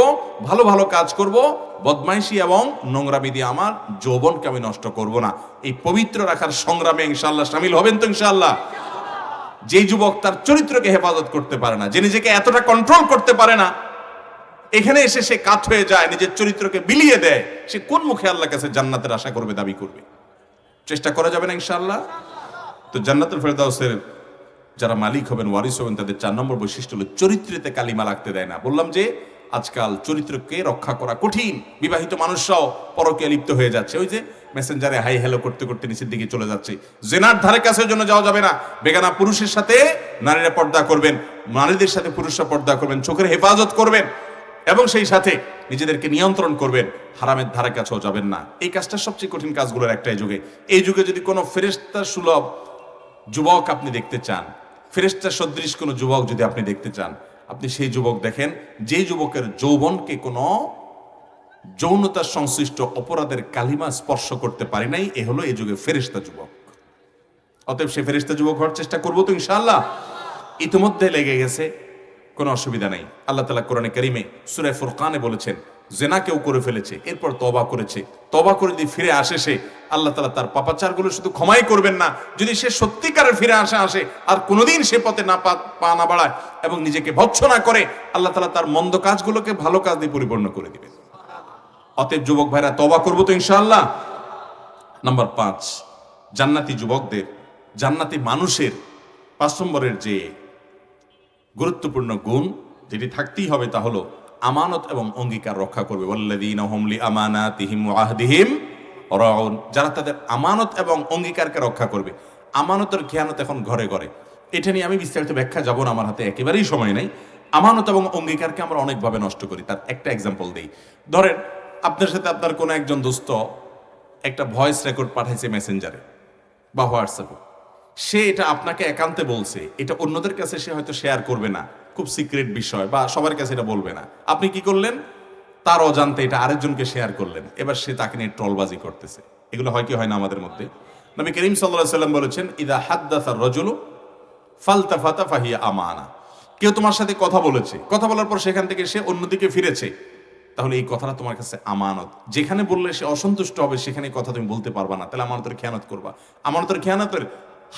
ভালো ভালো কাজ করব। বদমাইশি এবং নোংরামি দিয়ে আমার যৌবনকে আমি নষ্ট করব না। এই পবিত্র রাখার সংগ্রামে ইনশাআল্লাহ শামিল হবেন তো ইনশাআল্লাহ? যেই যুবক তার চরিত্রকে হেফাজত করতে পারে না, যে নিজেকে এতটা কন্ট্রোল করতে পারে না, এখানে এসে সে কাত হয়ে যায়, নিজের চরিত্রকে বিলিয়ে দেয়, সে কোন মুখে আল্লাহর কাছে জান্নাতের আশা করবে, দাবি করবে? চেষ্টা করা যাবে না ইনশাআল্লাহ? তো জান্নাতুল ফেরদাউসের যারা মালিক হবেন, ওয়ারিস হবেন, তাদের 4 নম্বর বৈশিষ্ট্য হলো চরিত্রেতে কালিমা লাগতে দেয় না। বললাম যে আজকাল চরিত্রকে রক্ষা করা কঠিন। বিবাহিত মানুষরাও পরকীয়া লিপ্ত হয়ে যাচ্ছে। ওই যে মেসেঞ্জারে হাই হ্যালো করতে করতে নিচের দিকে চলে যাচ্ছে। জেনার ধারে কাছে জন্য যাওয়া যাবে না। বেগানা পুরুষের সাথে নারীরা পর্দা করবেন, নারীদের সাথে পুরুষরা পর্দা করবেন, চোখের হেফাজত করবেন এবং সেই সাথে নিজেদেরকে নিয়ন্ত্রণ করবেন। হারামের ধারে কাছেও যাবেন না। এই কাজটা সবচেয়ে কঠিন কাজগুলোর একটা যুগে। এই যুগে যদি কোনো ফেরেশতা সুলভ যুবক আপনি দেখতে চান, ফেরেশতা সদৃশ কোনো যুবক যদি আপনি দেখতে চান, আপনি সেই যুবক দেখেন যে যুবকের যৌবনকে কোনো যৌনতার সংশ্লিষ্ট অপরাধের কালিমা স্পর্শ করতে পারে নাই। এ হলো এই যুগে ফেরেশতা যুবক। অতএব সে ফেরেশতা যুবক হওয়ার চেষ্টা করবো তো ইনশাআল্লাহ? ইতিমধ্যে লেগে গেছে, কোনো অসুবিধা নাই। আল্লাহ তাআলা কোরআনে কারীমে সূরা ফুরকানে বলেছেন, জেনা কেউ করে ফেলেছে, এরপর তওবা করেছে, তওবা করে যদি ফিরে আসে সে, আল্লাহ তাআলা তার পাপাচারগুলো শুধু ক্ষমাই করবেন না, যদি সে সত্যিকারের ফিরে আসে আর কোনোদিন সে পথে না পা না বাড়ায় এবং নিজেকে ভৎসনা করে, আল্লাহ তাআলা তার মন্দ কাজগুলোকে ভালো কাজ দিয়ে পরিপূর্ণ করে দিবেন। অতএব যুবক ভাইরা, তওবা করবো তো ইনশাআল্লাহ? নাম্বার 5, জান্নাতি যুবকদের, জান্নাতি মানুষের 5 নম্বরের যে গুরুত্বপূর্ণ গুণ যেটি থাকতেই হবে তা হলো আমানত এবং অঙ্গীকার রক্ষা করবে। ওয়াল্লাযীনা হুম লিআমানাতিহিম ওয়া আহদিহিম রাউন, যারা তাদের আমানত এবং অঙ্গীকারকে রক্ষা করবে। আমানতের খেয়ানত এখন ঘরে ঘরে, এটা নিয়ে আমি বিস্তারিত ব্যাখ্যা যাব না, আমার হাতে একেবারেই সময় নেই। আমানত এবং অঙ্গীকারকে আমরা অনেকভাবে নষ্ট করি। তার একটা এক্সাম্পল দেই। ধরেন আপনার সাথে আপনার কোনো একজন দোস্ত একটা ভয়েস রেকর্ড পাঠাইছে মেসেঞ্জারে বা হোয়াটসঅ্যাপে, সে এটা আপনাকে একান্তে বলছে, এটা অন্যদের কাছে সে হয়তো শেয়ার করবে না, খুব সিক্রেট বিষয় বা সবার কাছে এটা বলবে না। আপনি কি করলেন? তার অজান্তে এটা আরেকজনকে শেয়ার করলেন, এবার সে তাকে নিয়ে ট্রলবাজি করতেছে। এগুলো হয় কি হয় না আমাদের মধ্যে? নবী করিম সাল্লাল্লাহু আলাইহি সাল্লাম বলেছেন, ইদা হাদ্দাসা রাজুলু ফালতাফাতা ফাহিয়া আমানা। কেউ তোমার সাথে কথা বলেছে, কথা বলার পর সেখান থেকে সে অন্যদিকে ফিরেছে, তাহলে এই কথাটা তোমার কাছে আমানত। যেখানে বললে সে অসন্তুষ্ট হবে সেখানে কথা তুমি বলতে পারবা না, তাহলে আমানতের খেয়ানত করবা। আমানতের খেয়ানতের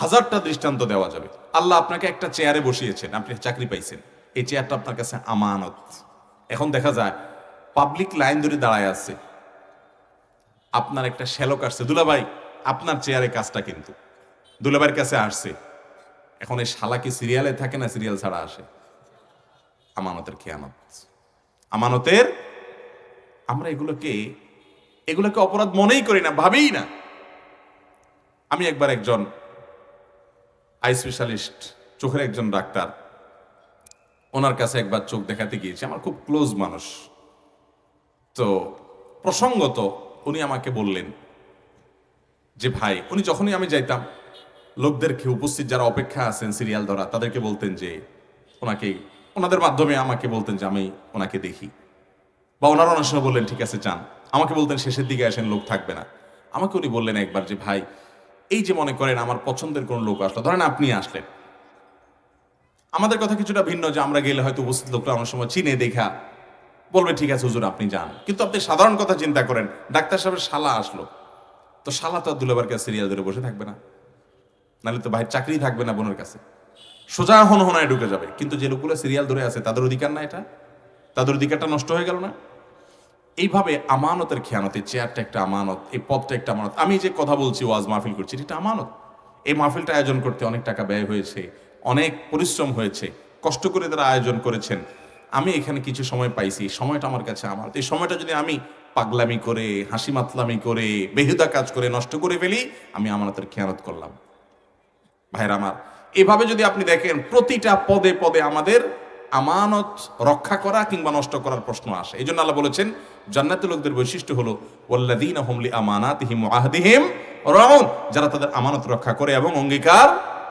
হাজারটা দৃষ্টান্ত দেওয়া যাবে। আল্লাহ আপনাকে একটা চেয়ারে বসিয়েছেন, আপনি চাকরি পাইছেন, এই চেয়ারটা আপনার কাছে আমানত। এখন দেখা যায় পাবলিক লাইন ধরে দাঁড়ায় আছে, আপনার একটা শ্যালক আসছে, দুলাভাই আপনার চেয়ারে কাজটা, কিন্তু দুলাভাইয়ের কাছে আসছে। এখন এই শালা কি সিরিয়ালে থাকে না সিরিয়াল ছাড়া আসে? আমানতের খেয়ানত, আমানতের। আমরা এগুলোকে অপরাধ মনেই করি না, ভাবেই না। আমি একবার একজন আই স্পেশালিস্ট, চোখের একজন ডাক্তার, ওনার কাছে একবার চোখ দেখাতে গিয়েছি। আমার খুব ক্লোজ মানুষ। তো প্রসঙ্গত উনি আমাকে বললেন যে ভাই, উনি যখনই আমি যাইতাম লোকদেরকে, উপস্থিত যারা অপেক্ষা আছেন সিরিয়াল ধরা, তাদেরকে বলতেন যে ওনাদের মাধ্যমে আমাকে বলতেন যে আমি ওনাকে দেখি, বা ওনারা অনেক সময় বললেন ঠিক আছে যান, আমাকে বলতেন শেষের দিকে আসেন, লোক থাকবে না। আমাকে উনি বললেন একবার যে ভাই, এই যে মনে করেন আমার পছন্দের কোন লোক আসলো, ধরেন আপনি আসলেন, আমাদের কথা কিছুটা ভিন্ন, যে আমরা গেলে হয়তো উপস্থিত লোকরা অনেক সময় চিনে দেখা বলবে ঠিক আছে হুজুর আপনি যান। কিন্তু আপনি সাধারণ কথা চিন্তা করেন, ডাক্তার সাহেবের শালা আসলো, তো শালা তো দুলাবার কাছে সিরিয়াল ধরে বসে থাকবে না, নাহলে তো ভাই চাকরি থাকবে না বোনের কাছে, সোজা হনহনায় ঢুকে যাবে। কিন্তু যে লোকগুলো সিরিয়াল ধরে আছে তাদের অধিকার না, এটা তাদের অধিকারটা নষ্ট হয়ে গেল না? এইভাবে আমানতের খেয়ানত, এই চেয়ারটা একটা আমানত, এই পদটা একটা আমানত। আমি যে কথা বলছি, ওয়াজ মাহফিল করছি, এটা আমানত। এই মাহফিলটা আয়োজন করতে অনেক টাকা ব্যয় হয়েছে, অনেক পরিশ্রম হয়েছে, কষ্ট করে তারা আয়োজন করেছেন। আমি এখানে কিছু সময় পাইছি, সময়টা আমার কাছে আমার। এই সময়টা যদি আমি পাগলামি করে, হাসি মাতলামি করে, বেহুদা কাজ করে নষ্ট করে ফেলি, আমি আমানতের খেয়ানত করলাম। ভাইরা আমার, এভাবে যদি আপনি দেখেন প্রতিটা পদে পদে আমাদের আমানত রক্ষা করা কিংবা নষ্ট করার প্রশ্ন আসে। এই জন্য আল্লাহ বলেছেন জান্নাতের লোকদের বৈশিষ্ট্য হলো ওয়াল্লাযীনা হুম লিআমানাতিহিম ওয়া আহদিহিম রাউন, যারা তাদের আমানত রক্ষা করে এবং অঙ্গীকার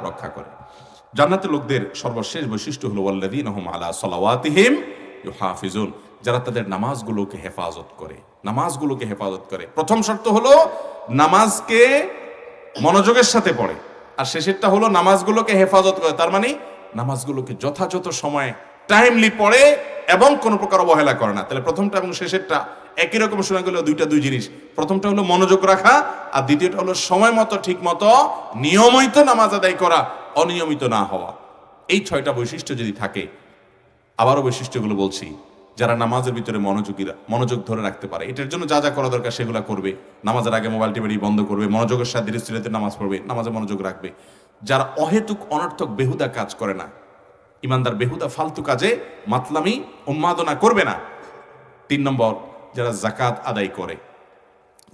রক্ষা করে। জান্নাতের লোকদের সর্বশেষ বৈশিষ্ট্য হলো ওয়াল্লাযীনা হুম আলা সালাওয়াতিহিম ইউহাফিজুন, যারা তাদের নামাজগুলোকে হেফাজত করে, নামাজগুলোকে হেফাজত করে। প্রথম শর্ত হলো নামাজকে মনোযোগের সাথে পড়ে, আর শেষেরটা হলো নামাজগুলোকে হেফাজত করে। তার মানে নামাজগুলোকে যথাযথ সময়ে টাইমলি পড়ে এবং কোনো প্রকার অবহেলা করে না। তাহলে প্রথমটা এবং শেষেরটা একই রকম শোনা গেল, দুই জিনিস। প্রথমটা হলো মনোযোগ রাখা, আর দ্বিতীয়টা হলো সময় মতো ঠিক মতো নিয়মিত নামাজ আদায় করা, অনিয়মিত না হওয়া। এই 6টা বৈশিষ্ট্য যদি থাকে, আবারও বৈশিষ্ট্যগুলো বলছি, যারা নামাজের ভিতরে মনোযোগ ধরে রাখতে পারে, এটার জন্য যা যা করা দরকার সেগুলো করবে। নামাজের আগে মোবাইল টিভি বন্ধ করবে, মনোযোগের সাথে ধীরে স্থিরতে নামাজ পড়বে, নামাজে মনোযোগ রাখবে। যারা অহেতুক অনর্থক বেহুদা কাজ করে না, ইমানদার বেহুদা ফালতু কাজে মাতলামি উন্মাদনা করবে না। 3 নম্বর, যারা জাকাত আদায় করে,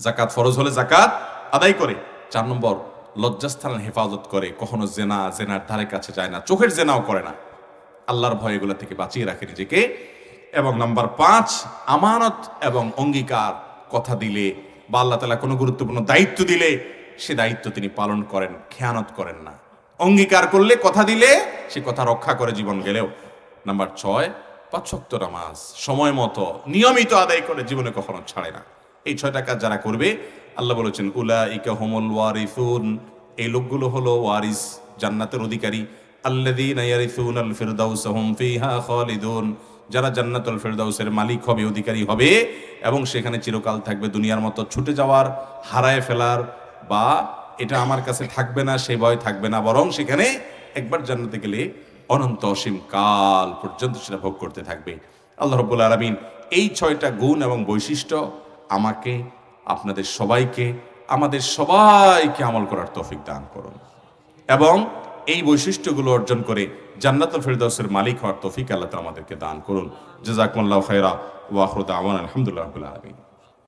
জাকাত ফরজ হলে জাকাত আদায় করে। 4 নম্বর, লজ্জাস্থানের হেফাজত করে, কখনো জেনার ধারে কাছে যায় না, চোখের জেনাও করে না, আল্লাহর ভয় এগুলা থেকে বাঁচিয়ে রাখে নিজেকে। এবং নাম্বার 5, আমানত এবং অঙ্গীকার, কথা দিলে বা আল্লাহ তাআলা কোনো গুরুত্বপূর্ণ দায়িত্ব দিলে সে দায়িত্ব তিনি পালন করেন, খেয়ানত করেন না। অঙ্গীকার করলে, কথা দিলে সে কথা রক্ষা করে জীবন গেলেও। নাম্বার 6, 5 ওয়াক্ত নামাজ সময় মতো নিয়মিত আদায় করে, জীবনে কখনো ছাড়ে না। এই 6টা কাজ যারা করবে, আল্লাহ বলেছেন উলাইকা হুমুল ওয়ারিসুন, এই লোকগুলো হলো ওয়ারিস, জান্নাতের অধিকারী। আল্লাযীনা ইয়ারিসুনাল ফিরদাউসা হুম ফিহা খালিদুন, যারা জান্নাতুল ফিরদাউসের মালিক হবে, অধিকারী হবে এবং সেখানে চিরকাল থাকবে। দুনিয়ার মতো ছুটে যাওয়ার, হারায় ফেলার বা এটা আমার কাছে থাকবে না সেই ভয় থাকবে না, বরং সেখানে একবার জান্নাতে গেলে অনন্ত অসীম কাল পর্যন্ত সেটা ভোগ করতে থাকবে। আল্লাহ রাব্বুল আলামিন এই 6টা গুণ এবং বৈশিষ্ট্য আমাকে, আমাদের সবাইকে আমল করার তৌফিক দান করুন। এবং এই বৈশিষ্ট্যগুলো অর্জন করে জান্নাতুল ফেরদাউসের মালিক হওয়ার তৌফিক আল্লাহ তাআলা আমাদেরকে দান করুন। জাযাকুমুল্লাহু খায়রা ওয়া আখিরু দাওয়ানা আলহামদুলিল্লাহি রাব্বিল আলামিন।